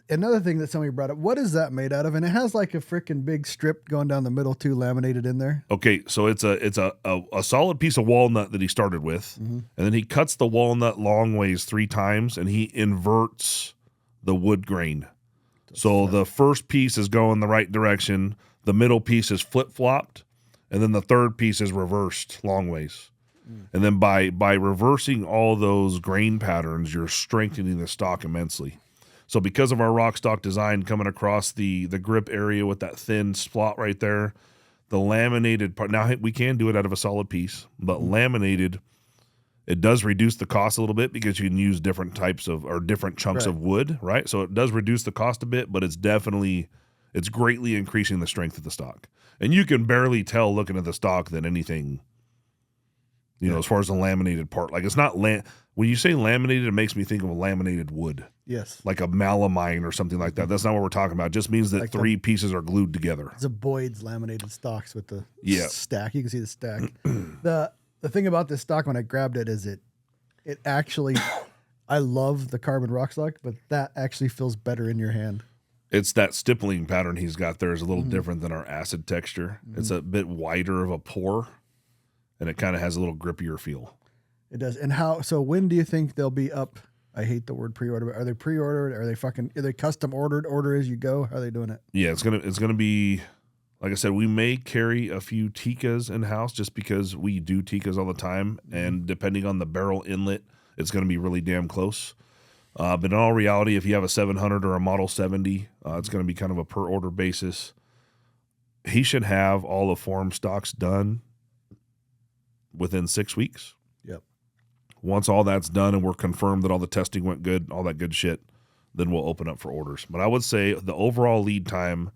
Another thing that somebody brought up, what is that made out of? And it has like a freaking big strip going down the middle too, laminated in there. Okay, so it's a solid piece of walnut that he started with, and then he cuts the walnut long ways 3 times, and he inverts the wood grain. So the first piece is going the right direction, the middle piece is flip-flopped, and then the third piece is reversed long ways. And then by reversing all those grain patterns, you're strengthening the stock immensely. So because of our Rokstok design coming across the grip area with that thin slot right there, the laminated part, now we can do it out of a solid piece, but laminated, it does reduce the cost a little bit because you can use different types of, or different chunks of wood, right? So it does reduce the cost a bit, but it's greatly increasing the strength of the stock. And you can barely tell looking at the stock that anything, as far as the laminated part, like it's not, when you say laminated, it makes me think of a laminated wood. Yes. Like a melamine or something like that. That's not what we're talking about. It just means that like three pieces are glued together. It's a Boyd's laminated stocks with the stack. You can see the stack. The thing about this stock when I grabbed it is it actually, I love the carbon Rokstok, but that actually feels better in your hand. It's that stippling pattern he's got there is a little different than our acid texture. It's a bit wider of a pour, and it kind of has a little grippier feel. It does. And so when do you think they'll be up? I hate the word pre-order, but are they pre-ordered? Are they custom ordered? Order as you go? How are they doing it? Yeah, it's gonna be, like I said, we may carry a few Tikas in house just because we do Tikas all the time, and depending on the barrel inlet, it's gonna be really damn close. But in all reality, if you have a 700 or a Model 70, it's gonna be kind of a per order basis. He should have all the form stocks done within 6 weeks. Yep. Once all that's done and we're confirmed that all the testing went good, all that good shit, then we'll open up for orders. But I would say the overall lead time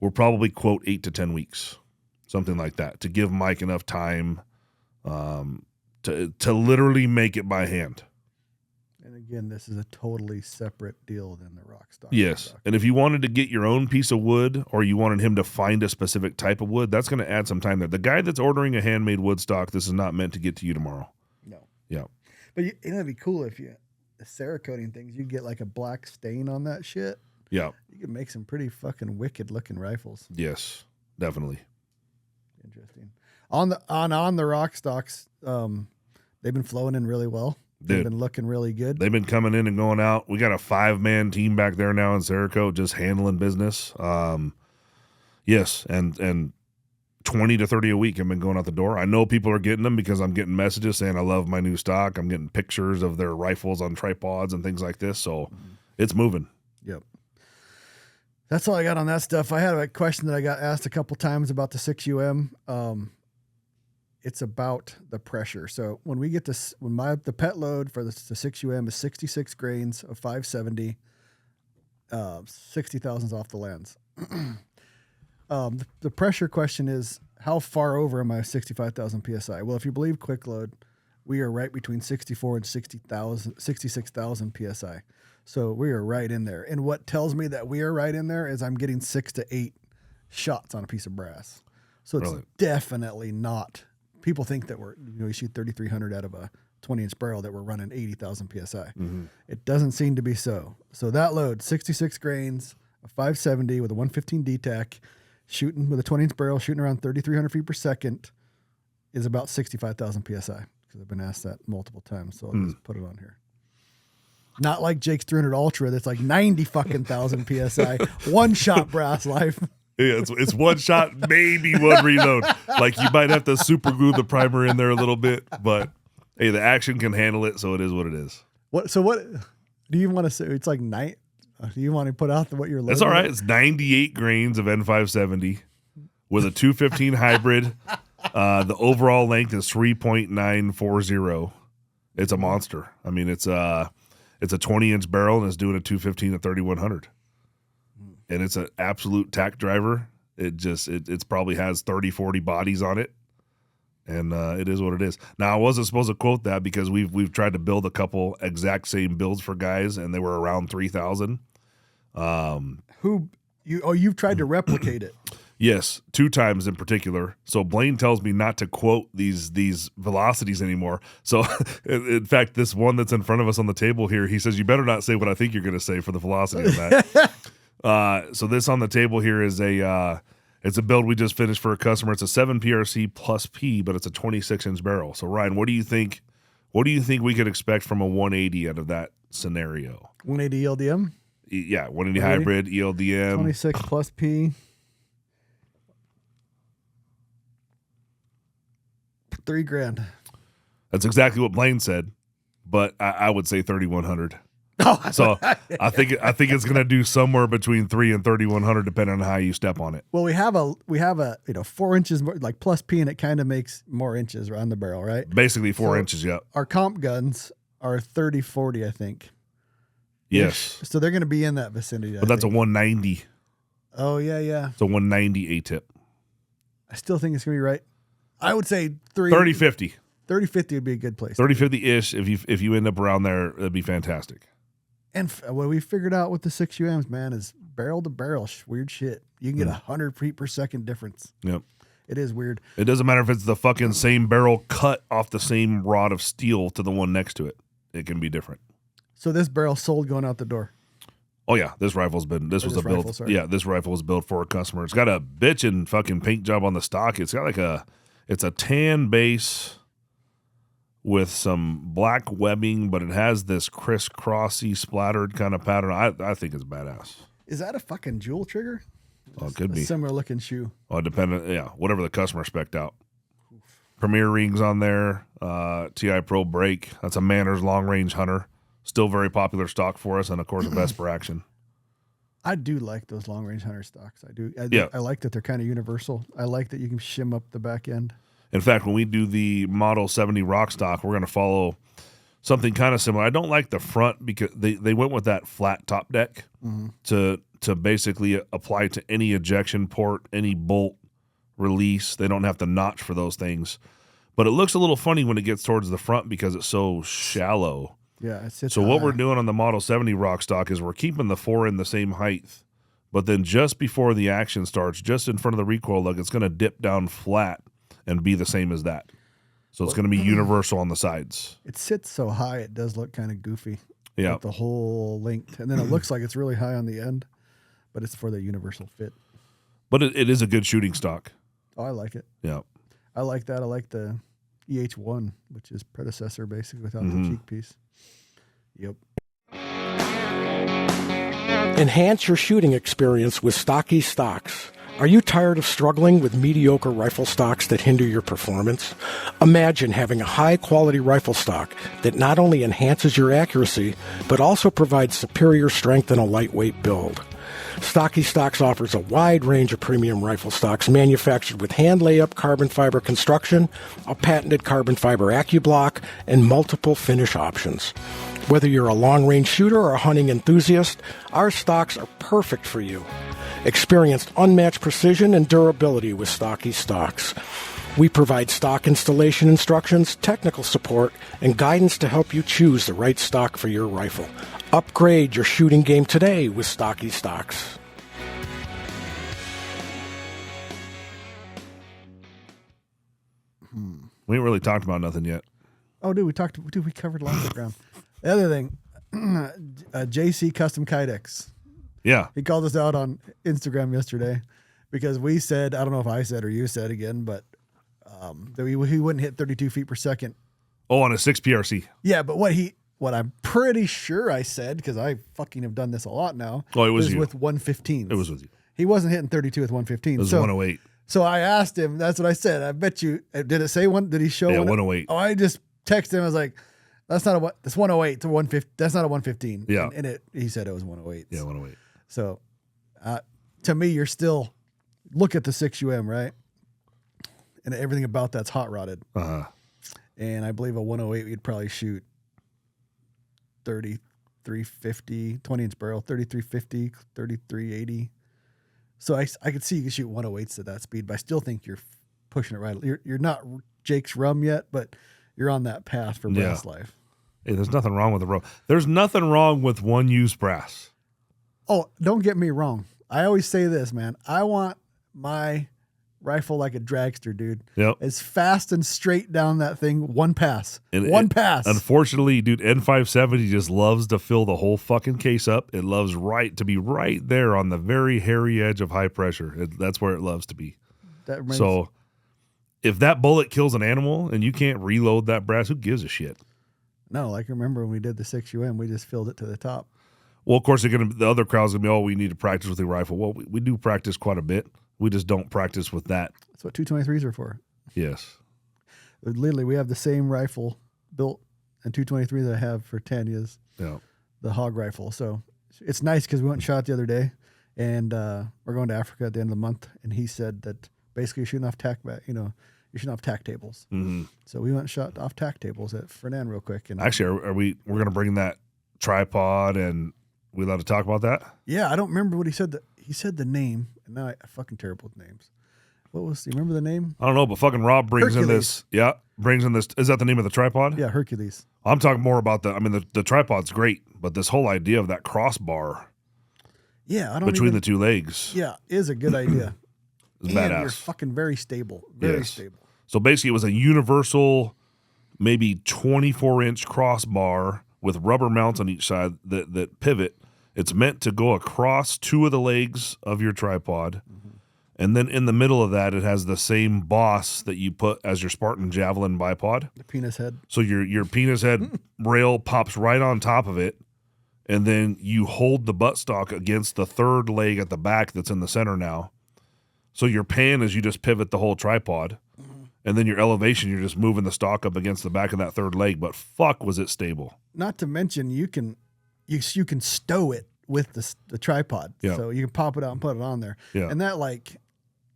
will probably quote 8 to 10 weeks, something like that, to give Mike enough time to literally make it by hand. And again, this is a totally separate deal than the Rokstok. Yes. And if you wanted to get your own piece of wood or you wanted him to find a specific type of wood, that's going to add some time there. The guy that's ordering a handmade wood stock, this is not meant to get to you tomorrow. No. Yeah. But it'd be cool if the Cerakoting things, you get like a black stain on that shit. Yeah. You could make some pretty fucking wicked looking rifles. Yes, definitely. Interesting. On the Rokstoks, they've been flowing in really well. They've been looking really good. They've been coming in and going out. We got a 5-man team back there now in Cerakopte just handling business. Yes, and 20 to 30 a week have been going out the door. I know people are getting them because I'm getting messages saying I love my new stock. I'm getting pictures of their rifles on tripods and things like this. So it's moving. Yep. That's all I got on that stuff. I had a question that I got asked a couple times about the 6UM. It's about the pressure. So when we get this, the pet load for the 6UM is 66 grains of 570, 60,000's off the lands. The pressure question is, how far over am I 65,000 PSI? Well, if you believe quick load, we are right between 64 and 66,000 PSI. So we are right in there. And what tells me that we are right in there is I'm getting 6 to 8 shots on a piece of brass. So it's definitely not. People think that we shoot 3,300 out of a 20-inch barrel that we're running 80,000 PSI. It doesn't seem to be so. So that load, 66 grains, a 570 with a 115 DTAC, shooting with a 20-inch barrel, shooting around 3,300 feet per second, is about 65,000 PSI. Because I've been asked that multiple times, so I'll just put it on here. Not like Jake's 300 Ultra that's like 90 fucking thousand PSI, one shot brass life. Yeah, it's one shot, maybe one reload. Like you might have to super glue the primer in there a little bit, but hey, the action can handle it, so it is what it is. What do you want to say? It's like night. Do you want to put out what you're loading? That's all right. It's 98 grains of N570 with a 215 hybrid. The overall length is 3.940. It's a monster. I mean, it's a 20-inch barrel and it's doing a 215 at 3,100. And it's an absolute tack driver. It probably has 30, 40 bodies on it. And it is what it is. Now, I wasn't supposed to quote that because we've tried to build a couple exact same builds for guys, and they were around 3,000. You've tried to replicate it. Yes, 2 times in particular. So Blaine tells me not to quote these velocities anymore. So, in fact, this one that's in front of us on the table here, he says, you better not say what I think you're going to say for the velocity of that. So this on the table here is it's a build we just finished for a customer. It's a 7 PRC plus P, but it's a 26-inch barrel. So Ryan, what do you think we could expect from a 180 out of that scenario? 180 ELDM? Yeah, 180 hybrid, ELDM. 26 plus P. $3,000. That's exactly what Blaine said, but I would say 3,100. Oh, So I think it's going to do somewhere between 3 and 3,100, depending on how you step on it. well, we have a 4 inches more, like plus P, and it kind of makes more inches around the barrel, right? Basically 4 So- inches. Yep. Our comp guns are 30-40, I think. Yes. So they're going to be in that vicinity. But that's a 190. Oh yeah. It's a 190 A-tip. I still think it's going to be right. I would say 30-50. 30-50 would be a good place. 30-50-ish. If you end up around there, it'd be fantastic. And what we figured out with the 6 UMs, man, is barrel to barrel weird shit. You can get 100 feet per second difference. Yep. It is weird. It doesn't matter if it's the fucking same barrel cut off the same rod of steel to the one next to it. It can be different. So this barrel sold going out the door. Oh yeah, this rifle was built for a customer. It's got a bitchin' fucking paint job on the stock. It's got it's a tan base with some black webbing, but it has this crisscrossy splattered kind of pattern. I think it's badass. Is that a fucking jewel trigger? Oh, it could be. Similar looking shoe. Oh, whatever the customer spec'd out. Premier rings on there. TI Pro brake. That's a Manners long range hunter. Still very popular stock for us, and of course a Vesper action. I do like those long range hunter stocks. I do. Yeah. I like that they're kind of universal. I like that you can shim up the back end. In fact, when we do the Model 70 Rokstok, we're going to follow something kind of similar. I don't like the front because they went with that flat top deck to basically apply to any ejection port, any bolt release. They don't have to notch for those things. But it looks a little funny when it gets towards the front because it's so shallow. Yeah. It sits So what high. we're doing on the Model 70 Rokstok is we're keeping the fore end the same height, but then just before the action starts, just in front of the recoil lug, it's going to dip down flat and be the same as that. So it's going to be universal on the sides. It sits so high, it does look kind of goofy. Yeah. With the whole length. And then it looks like it's really high on the end, but it's for the universal fit. But it is a good shooting stock. Oh, I like it. Yeah. I like that. I like the EH1, which is predecessor basically without the cheek piece. Yep. Enhance your shooting experience with Stocky Stocks. Are you tired of struggling with mediocre rifle stocks that hinder your performance? Imagine having a high-quality rifle stock that not only enhances your accuracy, but also provides superior strength in a lightweight build. Stocky Stocks offers a wide range of premium rifle stocks manufactured with hand layup carbon fiber construction, a patented carbon fiber AccuBlock, and multiple finish options. Whether you're a long-range shooter or a hunting enthusiast, our stocks are perfect for you. Experience unmatched precision and durability with Stocky Stocks. We provide stock installation instructions, technical support, and guidance to help you choose the right stock for your rifle. Upgrade your shooting game today with Stocky Stocks. We ain't really talked about nothing yet. Oh, dude, we covered lots of ground. The other thing, JC Custom Kydex. Yeah. He called us out on Instagram yesterday because we said, I don't know if I said or you said again, but that he wouldn't hit 32 feet per second. Oh, on a 6 PRC. Yeah, but what I'm pretty sure I said, because I fucking have done this a lot now, Oh, it was is you. with 115. It was with you. He wasn't hitting 32 with 115. It was so, 108. So I asked him, that's what I said. I bet you, did it say one? Did he show Yeah, one? 108. Oh, I just texted him. I was like, that's 108 to 150. That's not a 115. Yeah. And he said it was 108. Yeah, 108. So to me, you're still, look at the 6UM, right? And everything about that's hot rodded. Uh-huh. And I believe a 108, you'd probably shoot 3350, 20-inch barrel, 3350, 3380. So I could see you can shoot 108s at that speed, but I still think you're pushing it right. You're not Jake's rum yet, but you're on that path for brass life. Hey, there's nothing wrong with the rope. There's nothing wrong with one use brass. Oh, don't get me wrong. I always say this, man. I want my rifle like a dragster, dude. Yep. As fast and straight down that thing, one pass. And pass. Unfortunately, dude, N570 just loves to fill the whole fucking case up. It loves to be right there on the very hairy edge of high pressure. That's where it loves to be. So if that bullet kills an animal and you can't reload that brass, who gives a shit? No, like remember when we did the 6UM, we just filled it to the top. Well, of course, the other crowd's going to be, oh, we need to practice with the rifle. Well, we do practice quite a bit. We just don't practice with that. That's what 223s are for. Yes. Literally, we have the same rifle built in 223 that I have for 10 years. Yeah. The hog rifle. So it's nice because we went and shot the other day, and we're going to Africa at the end of the month. And he said that basically you're shooting off tack, you're shooting off tack tables. Mm-hmm. So we went and shot off tack tables at Fernan real quick. And Actually, we're going to bring that tripod, and we allowed to talk about that? yeah, I don't remember what he said. He said the name, and now I'm fucking terrible with names. What was? You remember the name? I don't know, but fucking Rob brings in Hercules. this. Yeah, brings in this. Is that the name of the tripod? Yeah, Hercules. I'm talking more about the tripod's great, but this whole idea of that crossbar Yeah, I don't between even, the two legs Yeah, is a good idea. is And badass. you're fucking very stable. Very Yes. stable. So basically, it was a universal, maybe 24-inch crossbar with rubber mounts on each side that pivot. It's meant to go across two of the legs of your tripod. And then in the middle of that, it has the same boss that you put as your Spartan Javelin bipod. The penis head. So your penis head rail pops right on top of it. And then you hold the buttstock against the third leg at the back that's in the center now. So your pan is you just pivot the whole tripod. And then your elevation, you're just moving the stock up against the back of that third leg. But fuck, was it stable. Not to mention you can stow it with the tripod. Yeah. So you can pop it out and put it on there. Yeah. And that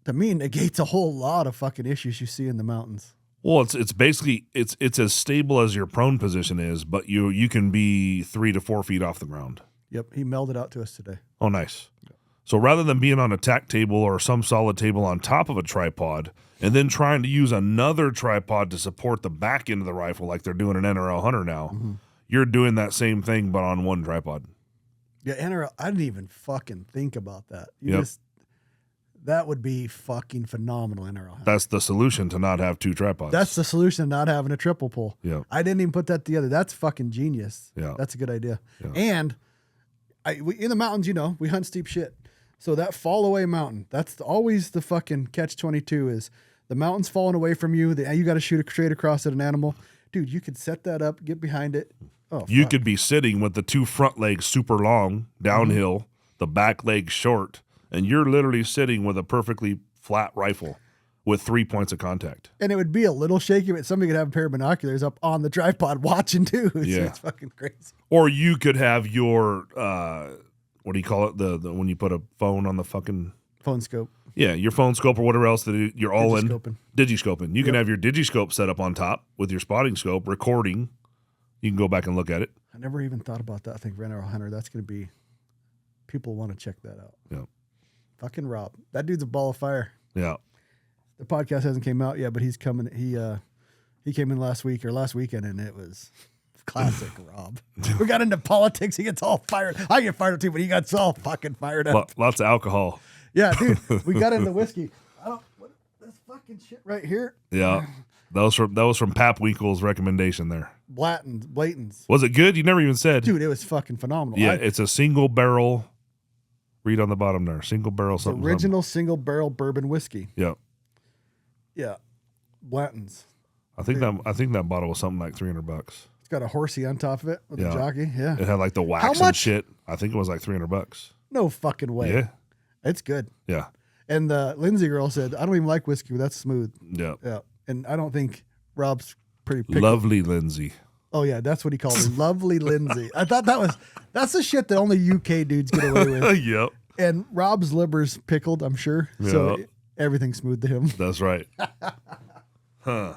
to me negates a whole lot of fucking issues you see in the mountains. Well, it's basically it's as stable as your prone position is, but you can be 3 to 4 feet off the ground. Yep, he mailed it out to us today. Oh, nice. So rather than being on a tack table or some solid table on top of a tripod and then trying to use another tripod to support the back end of the rifle like they're doing an NRL Hunter now, you're doing that same thing but on one tripod. Yeah, NRL, I didn't even fucking think about that. Yep. That would be fucking phenomenal NRL. That's the solution to not have two tripods. That's the solution to not having a triple pull. Yeah. I didn't even put that together. That's fucking genius. Yeah. That's a good idea. Yeah. And in the mountains, we hunt steep shit. So that fall away mountain, that's always the fucking catch-22 is the mountain's falling away from you. You got to shoot straight across at an animal. Dude, you could set that up, get behind it. Oh, You fuck. could be sitting with the two front legs super long, downhill, the back leg short, and you're literally sitting with a perfectly flat rifle with 3 points of contact. And it would be a little shaky, but somebody could have a pair of binoculars up on the tripod watching too. Yeah. It's fucking crazy. Or you could have your, what do you call it? The when you put a phone on the fucking, Phone scope. yeah, your phone scope or whatever else that you're all in. Digiscoping. Digiscoping. You can have your digiscope set up on top with your spotting scope, recording. You can go back and look at it. I never even thought about that. I think NRL Hunter, that's going to be, people want to check that out. Yeah. Fucking Rob. That dude's a ball of fire. Yeah. The podcast hasn't came out yet, but he's coming. He came in last weekend, and it was classic Rob. We got into politics. He gets all fired. I get fired up too, but he got all fucking fired up. Lots of alcohol. Yeah, dude. We got into whiskey. This fucking shit right here. Yeah. That was from Pap Winkle's recommendation there. Blatons. Was it good? You never even said. Dude, it was fucking phenomenal. Yeah, it's a single barrel. Read on the bottom there. Single barrel something. Original single barrel bourbon whiskey. Yeah. Yeah. Blanton's. I think that bottle was something like $300. It's got a horsey on top of it with Yeah. a jockey. Yeah. It had like the wax How and much? shit. I think it was like $300. No fucking way. Yeah. It's good. Yeah. And the Lindsay girl said, I don't even like whiskey, but that's smooth. Yeah. Yeah. And I don't think Rob's pretty picky. Lovely Lindsay. Oh, yeah. That's what he called me. Lovely Lindsay. I thought that's the shit that only UK dudes get away with. Yep. And Rob's liver's pickled, I'm sure. So Yeah. everything's smooth to him. That's right. Huh.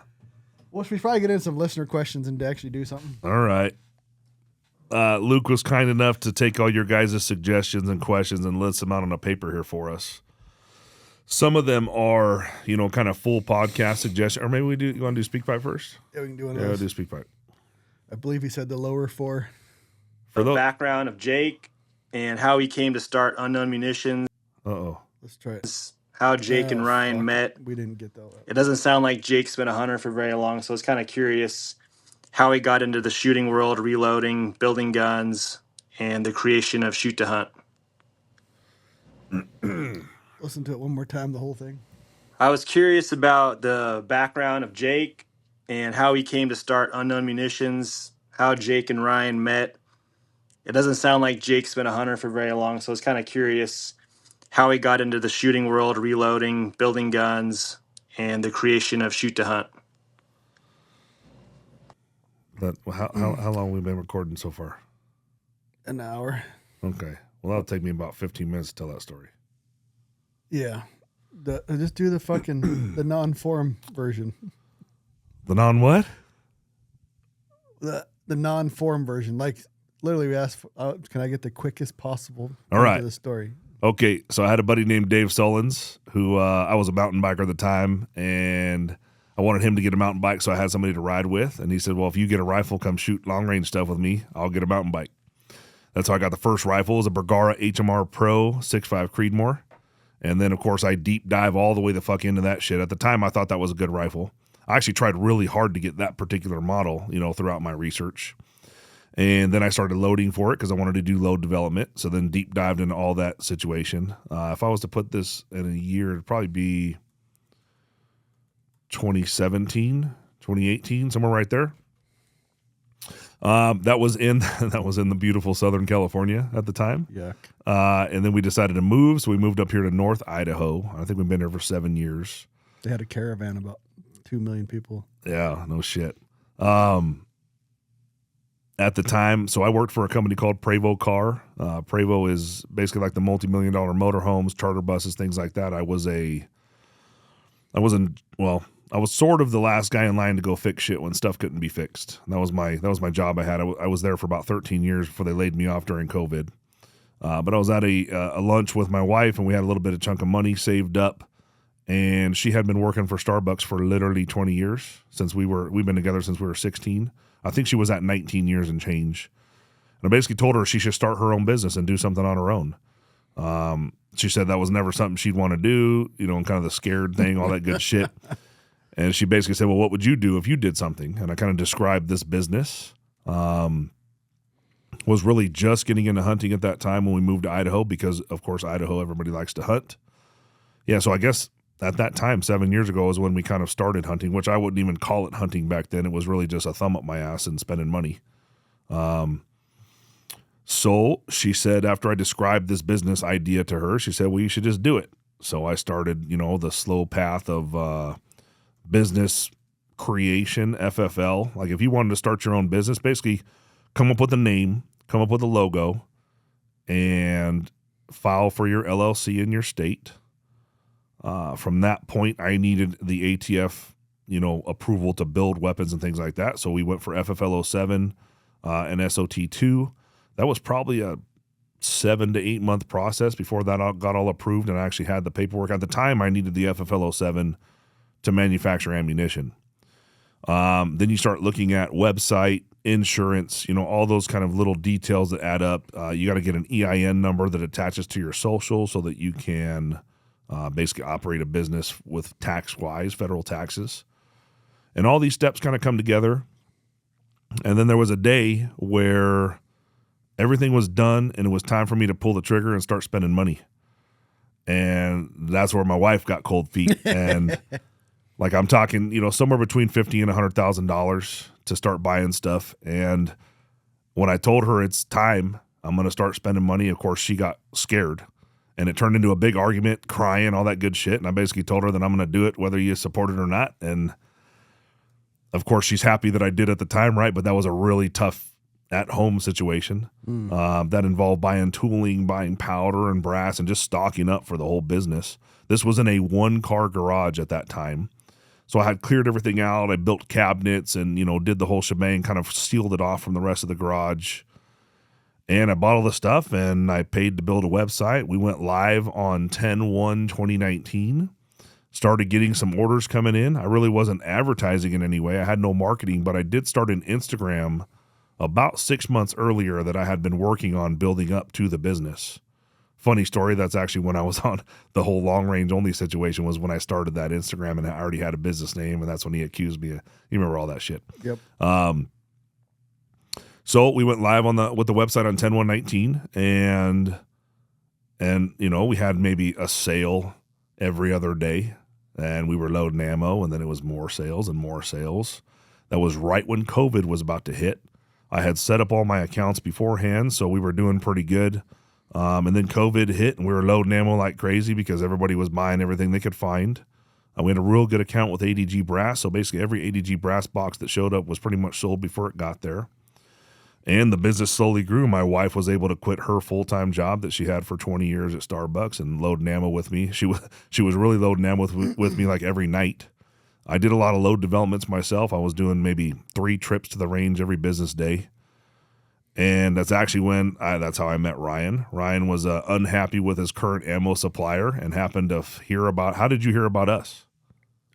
Well, should we probably get into some listener questions and actually do something? All right. Luke was kind enough to take all your guys' suggestions and questions and list them out on a paper here for us. Some of them are, kind of full podcast suggestions. Or maybe you want to do speak pipe first? Yeah, we can do one of Yeah, we'll those. do speak pipe. I believe he said the lower four. For The those, background of Jake and how he came to start Unknown Munitions, uh-oh. Let's try it. how Jake and Oh, Ryan fuck. met. We didn't get that. It doesn't sound like Jake's been a hunter for very long, so I was kind of curious how he got into the shooting world, reloading, building guns, and the creation of Shoot to Hunt. Listen to it one more time, the whole thing. I was curious about the background of Jake and how he came to start Unknown Munitions, how Jake and Ryan met. It doesn't sound like Jake's been a hunter for very long, so I was kind of curious how he got into the shooting world, reloading, building guns, and the creation of Shoot to Hunt. But how long we been recording so far? An hour. Okay. Well, that'll take me about 15 minutes to tell that story. Yeah. Just do the fucking the non-form version. The non what? The non-form version. Like literally, we asked, "Can I get the quickest possible?" All right. To the story. Okay, so I had a buddy named Dave Sullins who I was a mountain biker at the time, and I wanted him to get a mountain bike, so I had somebody to ride with. And he said, "Well, if you get a rifle, come shoot long range stuff with me. I'll get a mountain bike." That's how I got the first rifle. It was a Bergara HMR Pro 6.5 Creedmoor. And then, of course, I deep dive all the way the fuck into that shit. At the time, I thought that was a good rifle. I actually tried really hard to get that particular model, throughout my research. And then I started loading for it because I wanted to do load development. So then deep dived into all that situation. If I was to put this in a year, it'd probably be 2017, 2018, somewhere right there. That was in the beautiful Southern California at the time. Yuck. And then we decided to move, so we moved up here to North Idaho. I think we've been here for 7 years. They had a caravan about 2 million people. Yeah, no shit. At the time, so I worked for a company called Prevost Car. Prevost is basically like the multi-million-dollar motorhomes, charter buses, things like that. I was sort of the last guy in line to go fix shit when stuff couldn't be fixed. That was my job I had. I was there for about 13 years before they laid me off during COVID. But I was at a lunch with my wife, and we had a little bit of chunk of money saved up. And she had been working for Starbucks for literally 20 years we've been together since we were 16. I think she was at 19 years and change. And I basically told her she should start her own business and do something on her own. She said that was never something she'd want to do, and kind of the scared thing, all that good shit. And she basically said, well, what would you do if you did something? And I kind of described this business. Was really just getting into hunting at that time when we moved to Idaho because, of course, Idaho, everybody likes to hunt. Yeah, so I guess at that time, 7 years ago, is when we kind of started hunting, which I wouldn't even call it hunting back then. It was really just a thumb up my ass and spending money. So she said, after I described this business idea to her, she said, well, you should just do it. So I started, the slow path of business creation, FFL. Like if you wanted to start your own business, basically come up with a name, come up with a logo, and file for your LLC in your state. From that point, I needed the ATF, approval to build weapons and things like that. So we went for FFL 07 and SOT2. That was probably a 7 to 8 month process before that got all approved, and I actually had the paperwork. At the time, I needed the FFL 07 to manufacture ammunition. Then you start looking at website, insurance, all those kind of little details that add up. You got to get an EIN number that attaches to your social so that you can basically operate a business with tax-wise, federal taxes. And all these steps kind of come together. And then there was a day where everything was done and it was time for me to pull the trigger and start spending money. And that's where my wife got cold feet. And like I'm talking, somewhere between $50,000 and $100,000 to start buying stuff. And when I told her it's time, I'm going to start spending money, of course, she got scared. And it turned into a big argument, crying, all that good shit. And I basically told her that I'm going to do it whether you support it or not. And of course, she's happy that I did at the time, right? But that was a really tough at-home situation that involved buying tooling, buying powder and brass, and just stocking up for the whole business. This was in a one-car garage at that time. So I had cleared everything out. I built cabinets and, did the whole shebang, kind of sealed it off from the rest of the garage. And I bought all the stuff and I paid to build a website. We went live on 10/1/2019. Started getting some orders coming in. I really wasn't advertising in any way. I had no marketing, but I did start an Instagram about 6 months earlier that I had been working on building up to the business. Funny story, that's actually when I was on the whole long range only situation was when I started that Instagram, and I already had a business name, and that's when he accused me of, you remember all that shit. Yep. So we went live with the website on 10/1/19, and we had maybe a sale every other day, and we were loading ammo, and then it was more sales and more sales. That was right when COVID was about to hit. I had set up all my accounts beforehand, so we were doing pretty good. And then COVID hit, and we were loading ammo like crazy because everybody was buying everything they could find. We had a real good account with ADG Brass, so basically every ADG Brass box that showed up was pretty much sold before it got there. And the business slowly grew. My wife was able to quit her full-time job that she had for 20 years at Starbucks and load ammo with me. She was really loading ammo with me like every night. I did a lot of load developments myself. I was doing maybe 3 trips to the range every business day. And that's actually that's how I met Ryan. Ryan was unhappy with his current ammo supplier and happened to hear about, how did you hear about us?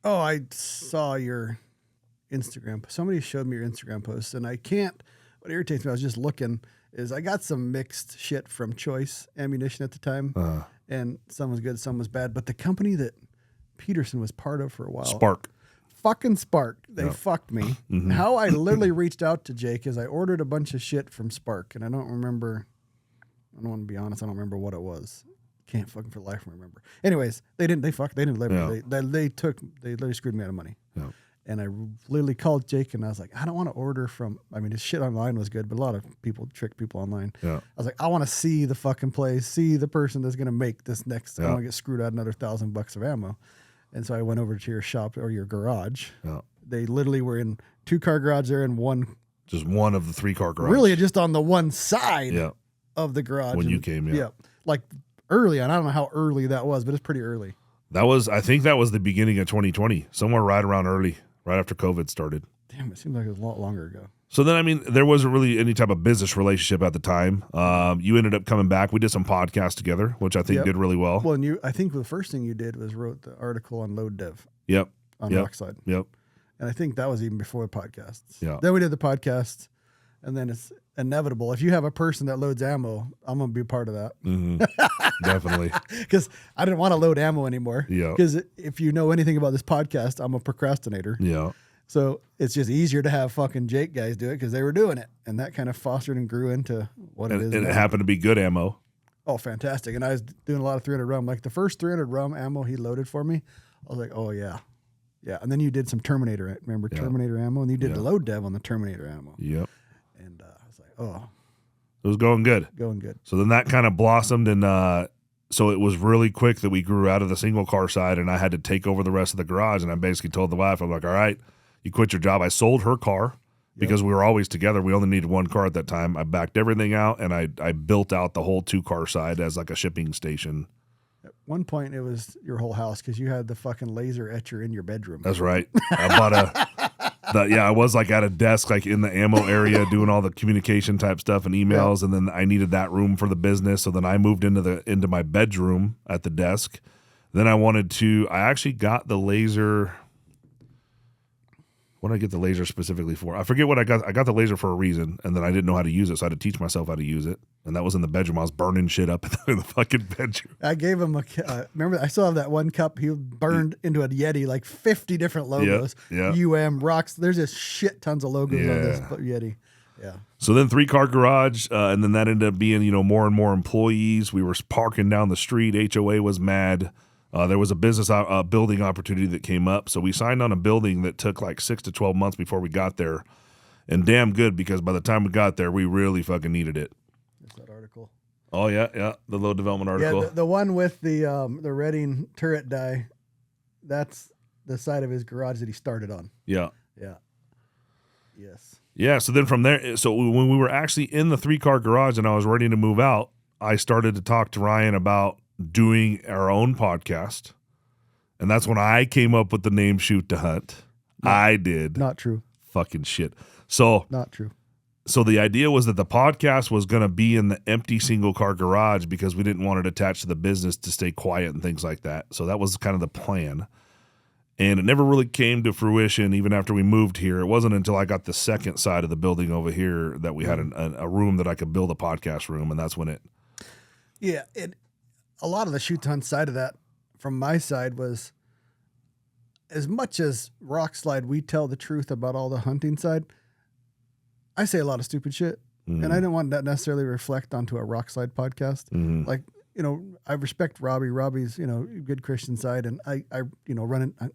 Oh, I saw your Instagram. Somebody showed me your Instagram post, and what irritates me, I was just looking, is I got some mixed shit from Choice Ammunition at the time, and some was good, some was bad. But the company that Peterson was part of for a while, fucking Spark, they fucked me. How I literally reached out to Jake is I ordered a bunch of shit from Spark, and I don't want to be honest, I don't remember what it was. Can't fucking for life remember. Anyways, they didn't deliver. They literally screwed me out of money. Yeah. And I literally called Jake and I was like, I don't want to order from, his shit online was good, but a lot of people trick people online. Yeah. I was like, I want to see the fucking place, see the person that's going to make this next, I don't want to get screwed out another $1,000 of ammo. And so I went over to your shop or your garage. Yeah. They literally were in 2-car garage there and just one of the 3-car garage. Really just on the one side of the garage. When you came, like early on. I don't know how early that was, but it's pretty early. I think that was the beginning of 2020, somewhere right around early, right after COVID started. Damn, it seems like it was a lot longer ago. So then, there wasn't really any type of business relationship at the time. You ended up coming back. We did some podcasts together, which I think did really well. Well, and I think the first thing you did was wrote the article on load dev. On Rockside. Yep. And I think that was even before the podcasts. Yeah. Then we did the podcast, and then it's inevitable. If you have a person that loads ammo, I'm going to be a part of that. Mm-hmm. Definitely. Because I didn't want to load ammo anymore. Yeah. Because if you know anything about this podcast, I'm a procrastinator. Yeah. So it's just easier to have fucking Jake guys do it because they were doing it. And that kind of fostered and grew into what it is. And now. it happened to be good ammo. Oh, fantastic. And I was doing a lot of 300 rum. Like the first 300 rum ammo he loaded for me, I was like, oh, yeah. Yeah. And then you did some Terminator, remember Terminator ammo? And you did the load dev on the Terminator ammo. Yep. And I was like, oh. It was going good. So then that kind of blossomed, and so it was really quick that we grew out of the single car side, and I had to take over the rest of the garage. And I basically told the wife, I'm like, all right, you quit your job. I sold her car because we were always together. We only needed one car at that time. I backed everything out, and I built out the whole 2-car side as like a shipping station. At one point, it was your whole house because you had the fucking laser etcher in your bedroom. That's right. I bought I was like at a desk, like in the ammo area, doing all the communication type stuff and emails, and then I needed that room for the business. So then I moved into my bedroom at the desk. Then I actually got the laser. What did I get the laser specifically for? I forget what I got. I got the laser for a reason, and then I didn't know how to use it, so I had to teach myself how to use it. And that was in the bedroom. I was burning shit up in the fucking bedroom. I gave him remember, I still have that one cup. He burned into a Yeti, like 50 different logos. Yeah. Rocks. There's just shit tons of logos on this Yeti. Yeah. So then 3-car garage, and then that ended up being, more and more employees. We were parking down the street. HOA was mad. There was a business building opportunity that came up. So we signed on a building that took like 6 to 12 months before we got there. And damn good, because by the time we got there, we really fucking needed it. There's that article. Oh, yeah. The load development article. Yeah, the one with the Redding turret die, that's the side of his garage that he started on. Yeah. Yeah. Yes. Yeah, so then from there, so when we were actually in the 3-car garage and I was ready to move out, I started to talk to Ryan about doing our own podcast. And that's when I came up with the name Shoot to Hunt. I did. Not true. Fucking shit. So not true. So the idea was that the podcast was going to be in the empty single car garage because we didn't want it attached to the business to stay quiet and things like that. So that was kind of the plan. And it never really came to fruition even after we moved here. It wasn't until I got the second side of the building over here that we had a room that I could build a podcast room. And that's when it. Yeah. A lot of the Shoot to Hunt side of that from my side was, as much as Rock Slide, we tell the truth about all the hunting side, I say a lot of stupid shit. Mm-hmm. And I didn't want that necessarily reflect onto a Rock Slide podcast. Mm-hmm. Like, I respect Robbie. Robbie's, good Christian side. And I run it.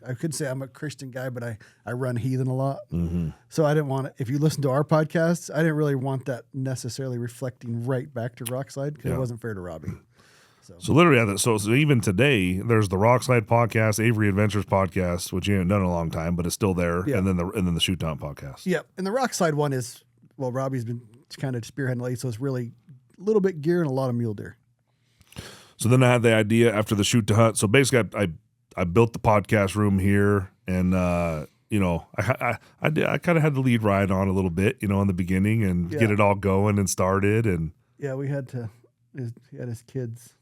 I could say I'm a Christian guy, but I run heathen a lot. Mm-hmm. So I didn't want it. If you listen to our podcasts, I didn't really want that necessarily reflecting right back to Rock Slide because it wasn't fair to Robbie. So literally, so even today, there's the Rockslide podcast, Avery Adventures podcast, which you haven't done in a long time, but it's still there, Yeah. and then the Shoot Down podcast. Yeah, and the Rockside one is, well, Robbie's been kind of spearheading lately, so it's really a little bit gear and a lot of mule deer. So then I had the idea after the Shoot to Hunt. So basically, I built the podcast room here, and you know, I kind of had the lead ride on a little bit, you know, in the beginning, and get it all going and started, and yeah, we had to. He had his kids.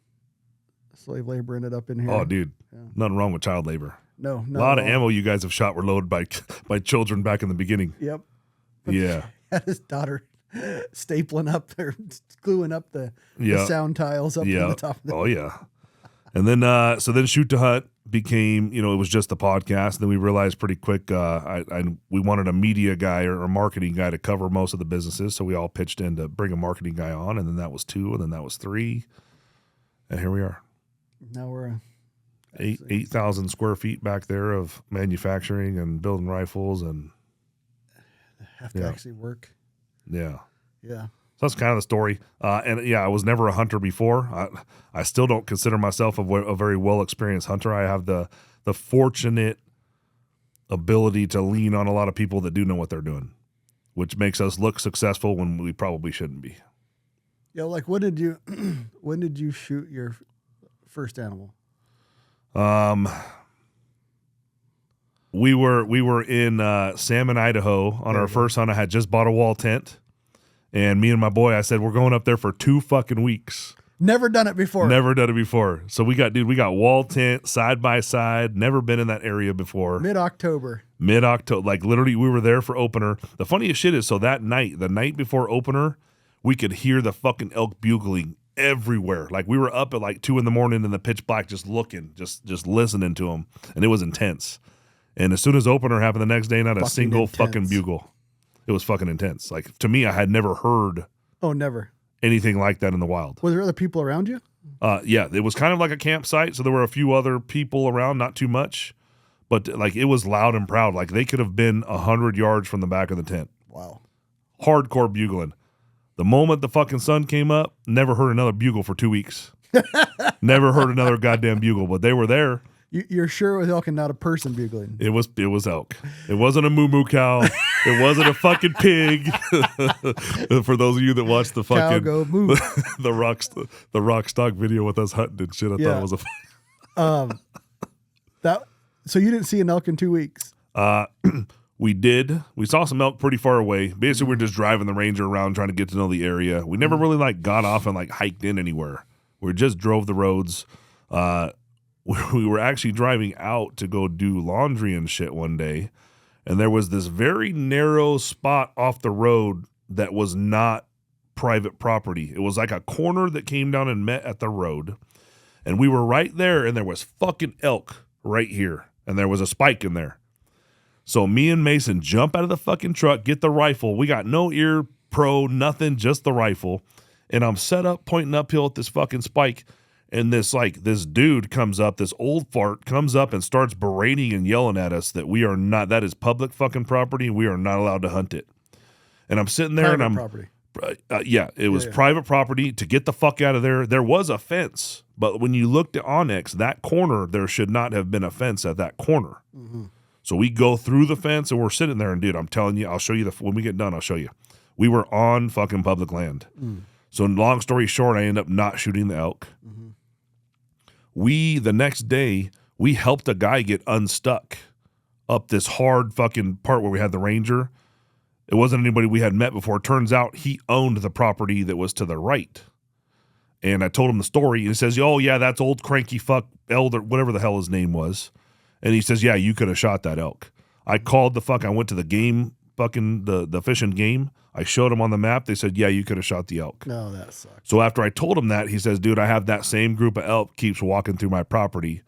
Slave labor ended up in here. oh, dude, nothing wrong with child labor. No, A lot of ammo you guys have shot were loaded by children back in the beginning. Yep. Yeah. Had his daughter stapling up or gluing up the sound tiles up on the top of the Oh yeah. And then so then Shoot to Hunt became, you know, it was just the podcast. Then we realized pretty quick we wanted a media guy or a marketing guy to cover most of the businesses. So we all pitched in to bring a marketing guy on, and then that was 2, and then that was 3. And here we are. Now we're 8,000 square feet back there of manufacturing and building rifles, and have to actually work. Yeah. Yeah. So that's kind of the story. And yeah, I was never a hunter before. I still don't consider myself a very well experienced hunter. I have the fortunate ability to lean on a lot of people that do know what they're doing, which makes us look successful when we probably shouldn't be. Yeah, like when did you shoot your first animal? We were in Salmon, Idaho on our first hunt. I had just bought a wall tent, and me and my boy, I said, we're going up there for 2 fucking weeks. Never done it before. Never done it before. So we got wall tent side by side. Never been in that area before. Mid-October, like literally we were there for opener. The funniest shit is, so that night, the night before opener, we could hear the fucking elk bugling everywhere. Like we were up at like 2 a.m. in the pitch black, just looking, just listening to them, and it was intense. And as soon as opener happened the next day, not a single fucking bugle. It was fucking intense. Like to me, I had never heard never anything like that in the wild. Were there other people around you? Yeah, it was kind of like a campsite, so there were a few other people around, not too much, but like it was loud and proud. Like they could have been 100 yards from the back of the tent. Wow. Hardcore bugling. The moment the fucking sun came up, never heard another bugle for 2 weeks. Never heard another goddamn bugle, but they were there. You're sure it was elk and not a person bugling? It was elk. It wasn't a moo cow. It wasn't a fucking pig. For those of you that watched the fucking Cow go moo. the Rokstok video with us hunting and shit, I thought it was a So you didn't see an elk in 2 weeks? We did. We saw some elk pretty far away. Basically, we were just driving the Ranger around trying to get to know the area. We never really like got off and like hiked in anywhere. We just drove the roads. We were actually driving out to go do laundry and shit one day, and there was this very narrow spot off the road that was not private property. It was like a corner that came down and met at the road, and we were right there, and there was fucking elk right here, and there was a spike in there. So me and Mason jump out of the fucking truck, get the rifle. We got no ear pro, nothing, just the rifle, and I'm set up pointing uphill at this fucking spike. And this dude comes up, this old fart comes up and starts berating and yelling at us that we are not, that is public fucking property. We are not allowed to hunt it. And I'm sitting there Private and property. It was private property. To get the fuck out of there. There was a fence, but when you looked at Onyx, that corner, there should not have been a fence at that corner. Mm-hmm. So we go through the fence and we're sitting there, and dude, I'm telling you, I'll show you when we get done, I'll show you. We were on fucking public land. So long story short, I end up not shooting the elk. Mm-hmm. The next day, we helped a guy get unstuck up this hard fucking part where we had the Ranger. It wasn't anybody we had met before. Turns out he owned the property that was to the right. And I told him the story, and he says, oh, yeah, that's old cranky fuck elder, whatever the hell his name was. And he says, yeah, you could have shot that elk. I called I went to the game, fucking the fish and game. I showed him on the map. They said, yeah, you could have shot the elk. No, that sucks. So after I told him that, he says, dude, I have that same group of elk keeps walking through my property.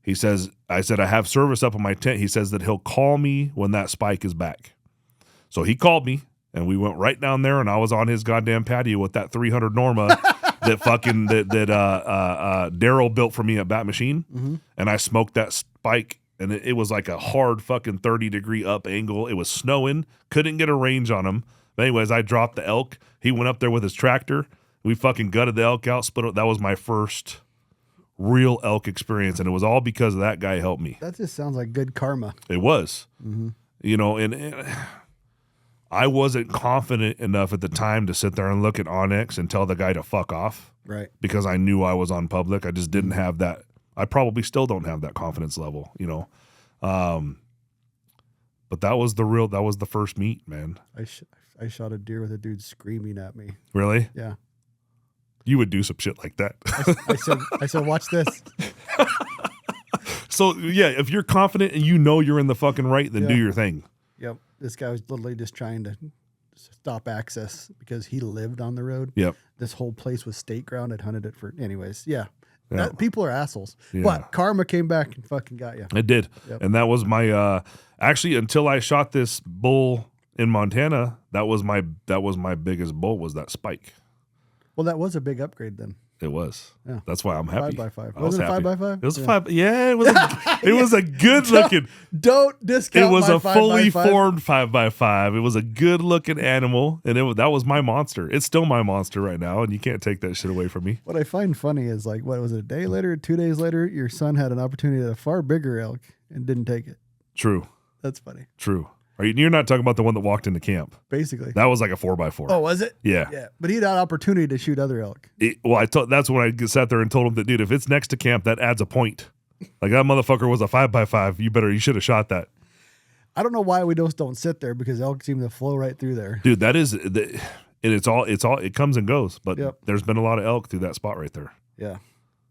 He says, I said, I have service up in my tent. He says that he'll call me when that spike is back. So he called me, and we went right down there, and I was on his goddamn patio with that 300 Norma that Daryl built for me at Bat Machine. Mm-hmm. And I smoked that spike, and it was like a hard fucking 30-degree up angle. It was snowing. Couldn't get a range on him. But anyways, I dropped the elk. He went up there with his tractor. We fucking gutted the elk out, split it. That was my first real elk experience, and it was all because of that guy helped me. That just sounds like good karma. It was, you know, and I wasn't confident enough at the time to sit there and look at Onyx and tell the guy to fuck off. Right. Because I knew I was on public. I just didn't have that. I probably still don't have that confidence level, you know. But that was the first meet, man. I shot a deer with a dude screaming at me. Really? Yeah. You would do some shit like that. I said, watch this. So yeah, if you're confident and you know you're in the fucking right, then do your thing. Yep. This guy was literally just trying to stop access because he lived on the road. Yep. This whole place was state ground. I'd hunted it for, anyways. Yeah. Yeah. People are assholes. Yeah. But karma came back and fucking got you. It did. Yep. And that was my actually until I shot this bull in Montana, that was my biggest bull was that spike. Well, that was a big upgrade then. It was. Yeah. That's why I'm happy. 5x5. I was Was it a happy. 5x5? It was Yeah. 5. Yeah, it was. It was a good looking. Don't discount It was my a fully 5x5. formed 5x5. It was a good looking animal, and that was my monster. It's still my monster right now, and you can't take that shit away from me. What I find funny is like, what was it, a day later, 2 days later, your son had an opportunity at a far bigger elk and didn't take it. True. That's funny. True. You're not talking about the one that walked into camp. Basically. That was like a 4x4. Oh, was it? Yeah. Yeah. But he had an opportunity to shoot other elk. That's when I sat there and told him that, dude, if it's next to camp, that adds a point. Like that motherfucker was a 5x5. You should have shot that. I don't know why we just don't sit there because elk seem to flow right through there. Dude, that is, and it comes and goes. But there's been a lot of elk through that spot right there. Yeah.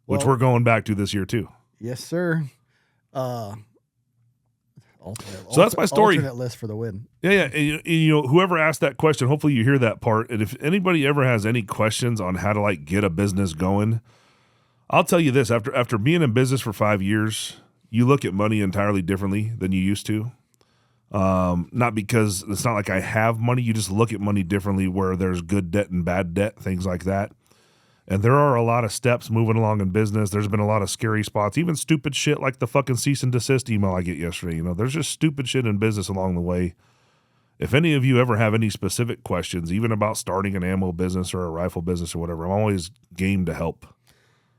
Which Well, we're going back to this year too. Yes, sir. So that's my story. Alternate list for the win. Yeah. And you know, whoever asked that question, hopefully you hear that part. And if anybody ever has any questions on how to like get a business going, I'll tell you this: after being in business for 5 years, you look at money entirely differently than you used to. Not because it's not like I have money. You just look at money differently, where there's good debt and bad debt, things like that. And there are a lot of steps moving along in business. There's been a lot of scary spots, even stupid shit like the fucking cease and desist email I get yesterday. You know, there's just stupid shit in business along the way. If any of you ever have any specific questions, even about starting an ammo business or a rifle business or whatever, I'm always game to help.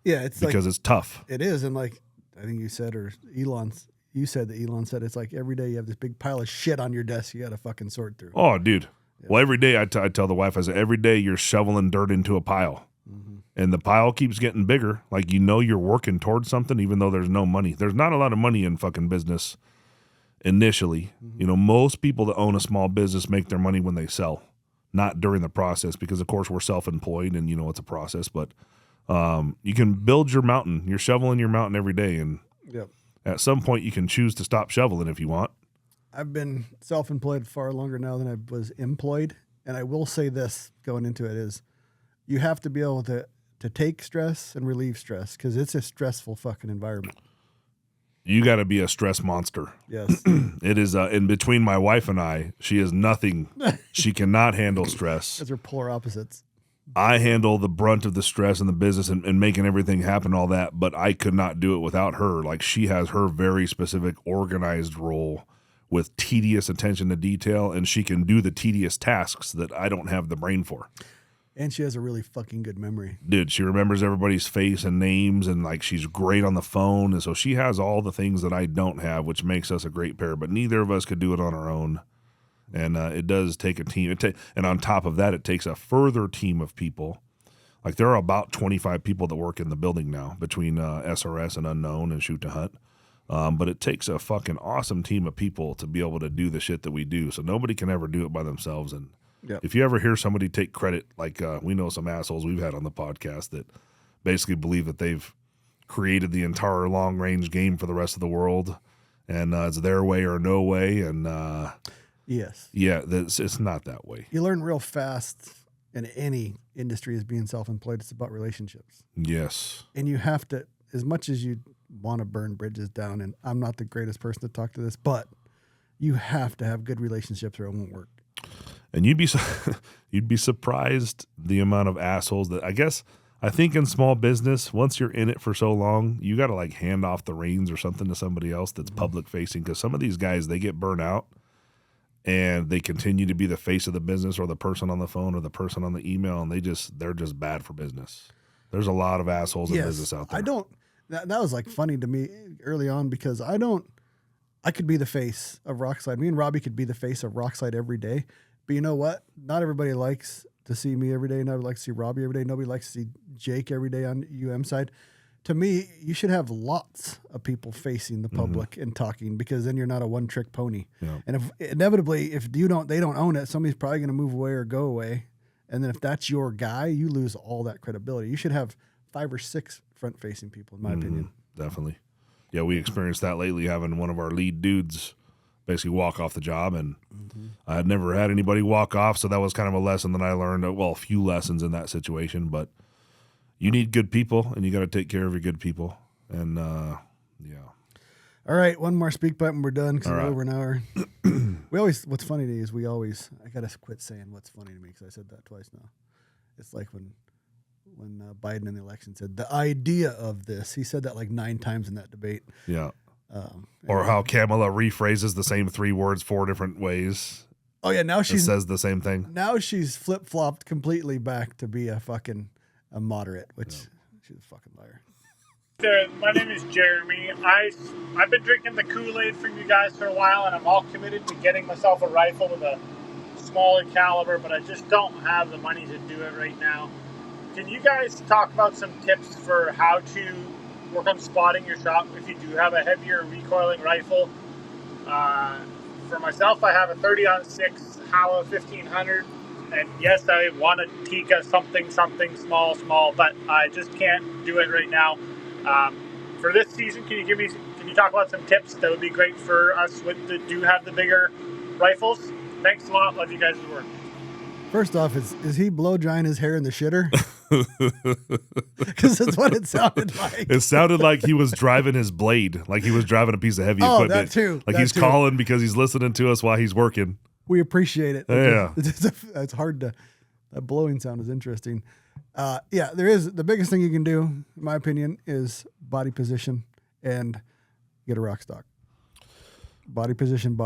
Yeah, it's because it's tough. It is, and like I think you said, or you said that Elon said it's like every day you have this big pile of shit on your desk you got to fucking sort through. Oh, dude. Yeah. Well, every day I tell the wife, I say, every day you're shoveling dirt into a pile. And the pile keeps getting bigger. Like, you know, you're working towards something, even though there's no money. There's not a lot of money in fucking business initially. You know, most people that own a small business make their money when they sell, not during the process, because of course we're self-employed and you know it's a process. But you can build your mountain. You're shoveling your mountain every day, and at some point you can choose to stop shoveling if you want. I've been self-employed far longer now than I was employed, and I will say this going into it is, you have to be able to take stress and relieve stress, because it's a stressful fucking environment. You got to be a stress monster. Yes. It is, in between my wife and I, she is nothing. She cannot handle stress. Those are polar opposites. I handle the brunt of the stress in the business and making everything happen, all that, but I could not do it without her. Like, she has her very specific organized role with tedious attention to detail, and she can do the tedious tasks that I don't have the brain for. And she has a really fucking good memory. Dude, she remembers everybody's face and names, and like she's great on the phone. And so she has all the things that I don't have, which makes us a great pair. But neither of us could do it on our own. And it does take a team. And on top of that, it takes a further team of people. Like, there are about 25 people that work in the building now between SRS and Unknown and Shoot to Hunt. But it takes a fucking awesome team of people to be able to do the shit that we do. So nobody can ever do it by themselves. And if you ever hear somebody take credit, like we know some assholes we've had on the podcast that basically believe that they've created the entire long-range game for the rest of the world, and it's their way or no way. And yes, it's not that way. You learn real fast in any industry as being self-employed. It's about relationships. Yes, and you have to, as much as you want to burn bridges down, and I'm not the greatest person to talk to this, but you have to have good relationships or it won't work. And you'd be surprised the amount of assholes that I think in small business, once you're in it for so long, you got to like hand off the reins or something to somebody else that's public facing. Because some of these guys, they get burnt out and they continue to be the face of the business or the person on the phone or the person on the email, and they're just bad for business. There's a lot of assholes in business out there. That was like funny to me early on because I could be the face of Rockslide. Me and Robbie could be the face of Rockslide every day. But you know what? Not everybody likes to see me every day. Nobody likes to see Robbie every day. Nobody likes to see Jake every day on UM side. To me, you should have lots of people facing the public and talking because then you're not a one-trick pony. Yeah. And if inevitably, if they don't own it, somebody's probably going to move away or go away. And then if that's your guy, you lose all that credibility. You should have 5 or 6 front-facing people, in my opinion. Definitely. Yeah, we experienced that lately, having one of our lead dudes basically walk off the job, and I had never had anybody walk off, so that was kind of a lesson that I learned. Well, a few lessons in that situation, but you need good people, and you got to take care of your good people. And yeah. All right, one more speak button. We're done because we're right. over an hour. What's funny to me is I got to quit saying what's funny to me because I said that twice now. It's like when Biden in the election said the idea of this. He said that like 9 times in that debate. Yeah. Or how Kamala rephrases the same 3 words 4 different ways. Oh yeah, now she says the same thing. Now she's flip flopped completely back to be a moderate, which she's a fucking liar. My name is Jeremy. I've been drinking the Kool-Aid from you guys for a while, and I'm all committed to getting myself a rifle with a smaller caliber, but I just don't have the money to do it right now. Can you guys talk about some tips for how to work on spotting your shot if you do have a heavier recoiling rifle? For myself, I have a 30-06 Hala 1500, and yes, I want a Tikka something small, but I just can't do it right now. For this season, can you talk about some tips that would be great for us that do have the bigger rifles? Thanks a lot. Love you guys' work. First off, is he blow drying his hair in the shitter? Because that's what it sounded like. It sounded like he was driving his blade, like he was driving a piece of heavy equipment. That too. Like he's calling because he's listening to us while he's working. We appreciate it. Yeah. It's hard to, that blowing sound is interesting. Yeah, the biggest thing you can do, in my opinion, is body position and get a Rokstok. Body position.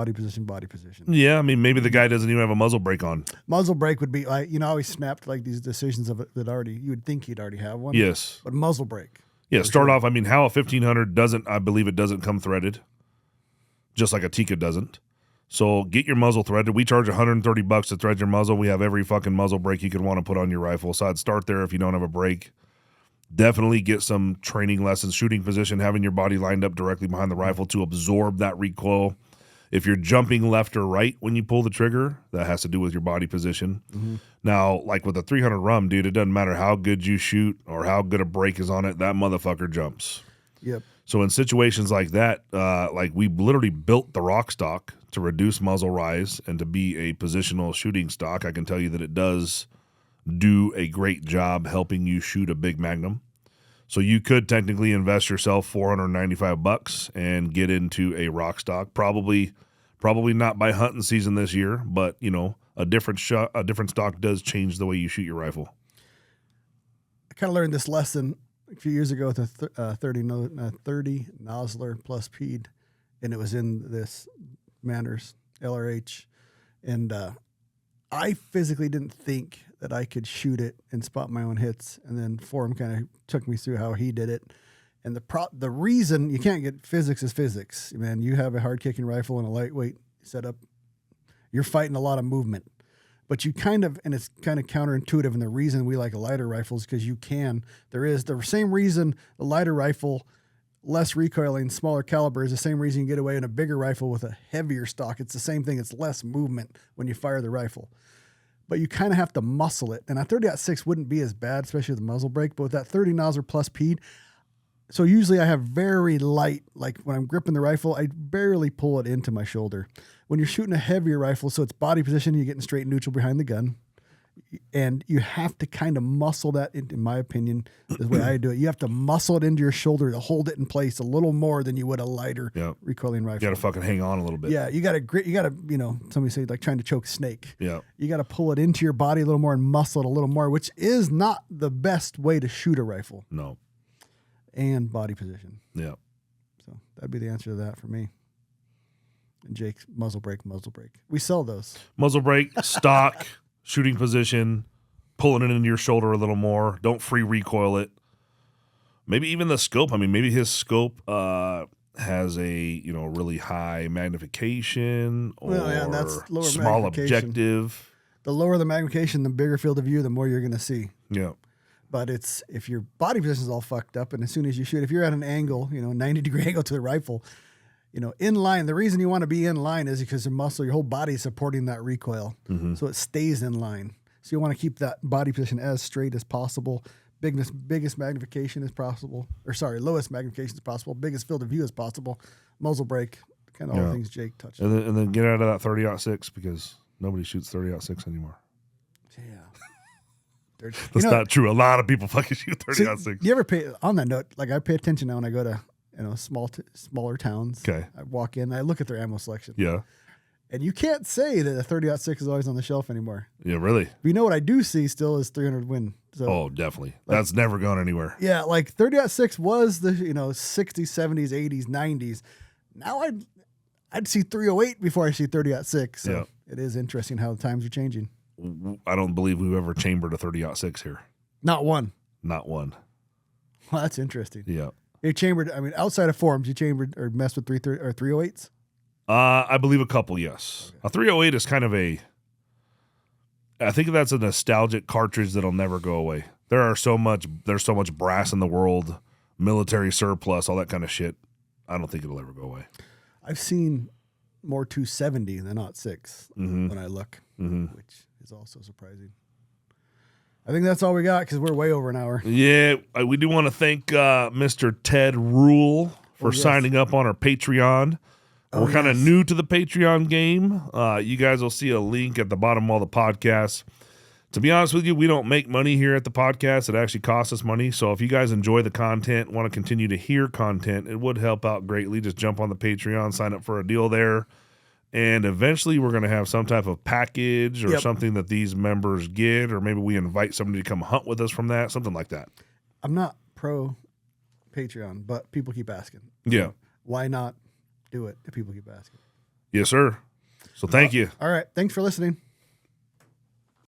Yeah, I mean, maybe the guy doesn't even have a muzzle brake on. Muzzle brake would be, I always snapped like these decisions of it that you would think he'd already have one. Yes. But muzzle brake. Yeah, start off, I mean, how a 1500 doesn't, I believe it doesn't come threaded, just like a Tikka doesn't. So get your muzzle threaded. We charge $130 to thread your muzzle. We have every fucking muzzle brake you could want to put on your rifle. So I'd start there if you don't have a brake. Definitely get some training lessons, shooting position, having your body lined up directly behind the rifle to absorb that recoil. If you're jumping left or right when you pull the trigger, that has to do with your body position. Now, like with a 300 rum, dude, it doesn't matter how good you shoot or how good a brake is on it, that motherfucker jumps. Yep. So in situations like that, like we literally built the Rokstok to reduce muzzle rise and to be a positional shooting stock. I can tell you that it does do a great job helping you shoot a big magnum. So you could technically invest yourself $495 and get into a Rokstok. Probably not by hunting season this year, but you know, a different stock does change the way you shoot your rifle. I kind of learned this lesson a few years ago with a 30 Nosler plus PED, and it was in this Manners LRH, and I physically didn't think that I could shoot it and spot my own hits, and then Forum kind of took me through how he did it. And the reason you can't get physics is physics, man. You have a hard kicking rifle and a lightweight setup, you're fighting a lot of movement, but and it's kind of counterintuitive. And the reason we like a lighter rifle is because there is the same reason the lighter rifle, less recoiling, smaller caliber, is the same reason you get away in a bigger rifle with a heavier stock. It's the same thing. It's less movement when you fire the rifle. But you kind of have to muscle it. And a 30-06 wouldn't be as bad, especially with the muzzle brake, but with that 30 Nosler plus PED, so usually I have very light, like when I'm gripping the rifle, I barely pull it into my shoulder. When you're shooting a heavier rifle, so it's body position, you're getting straight neutral behind the gun. And you have to kind of muscle that, in my opinion, is the way I do it. You have to muscle it into your shoulder to hold it in place a little more than you would a lighter recoiling rifle. You got to fucking hang on a little bit. Yeah, you got to, somebody say like trying to choke a snake. Yeah. You got to pull it into your body a little more and muscle it a little more, which is not the best way to shoot a rifle. No. And body position. Yeah. So that'd be the answer to that for me. And Jake's muzzle brake. We sell those. Muzzle brake, stock, shooting position, pulling it into your shoulder a little more. Don't free recoil it. maybe even the scope. I mean, maybe his scope has a really high magnification or and that's lower small magnification. objective. The lower the magnification, the bigger field of view, the more you're going to see. Yeah. But it's if your body position is all fucked up, and as soon as you shoot, if you're at an angle, 90-degree angle to the rifle, in line. The reason you want to be in line is because your whole body is supporting that recoil, so it stays in line. So you want to keep that body position as straight as possible. Biggest magnification as possible, lowest magnification as possible. Biggest field of view as possible. Muzzle brake, kind of all the things Jake touched. And then get out of that 30-06 because nobody shoots 30-06 anymore. Yeah. That's not true. A lot of people fucking shoot 30-06. You ever pay on that note? Like I pay attention now when I go to smaller towns. Okay. I walk in, I look at their ammo selection. Yeah. And you can't say that a 30-06 is always on the shelf anymore. Yeah, really. But you know what I do see still is 300 Win. So, Definitely. That's never gone anywhere. yeah, like 30-06 was the 60s, 70s, 80s, 90s. Now I'd see 308 before I see 30-06. So it is interesting how the times are changing. I don't believe we've ever chambered a 30-06 here. Not one. Not one. Well, that's interesting. Yeah. You chambered, outside of forums, you chambered or messed with 308s? I believe a couple, yes. Okay. A 308 is kind of I think that's a nostalgic cartridge that'll never go away. There's so much brass in the world, military surplus, all that kind of shit. I don't think it'll ever go away. I've seen more 270 than 06 when I look, which is also surprising. I think that's all we got because we're way over an hour. Yeah, we do want to thank Mr. Ted Rule for signing up on our Patreon. We're kind of new to the Patreon game. You guys will see a link at the bottom of all the podcasts. To be honest with you, we don't make money here at the podcast. It actually costs us money. So if you guys enjoy the content, want to continue to hear content, it would help out greatly. Just jump on the Patreon, sign up for a deal there. And eventually we're going to have some type of package or something that these members get, or maybe we invite somebody to come hunt with us from that, something like that. I'm not pro Patreon, but people keep asking. Yeah. So why not do it if people keep asking? Yes, sir. So thank you. All right. Thanks for listening.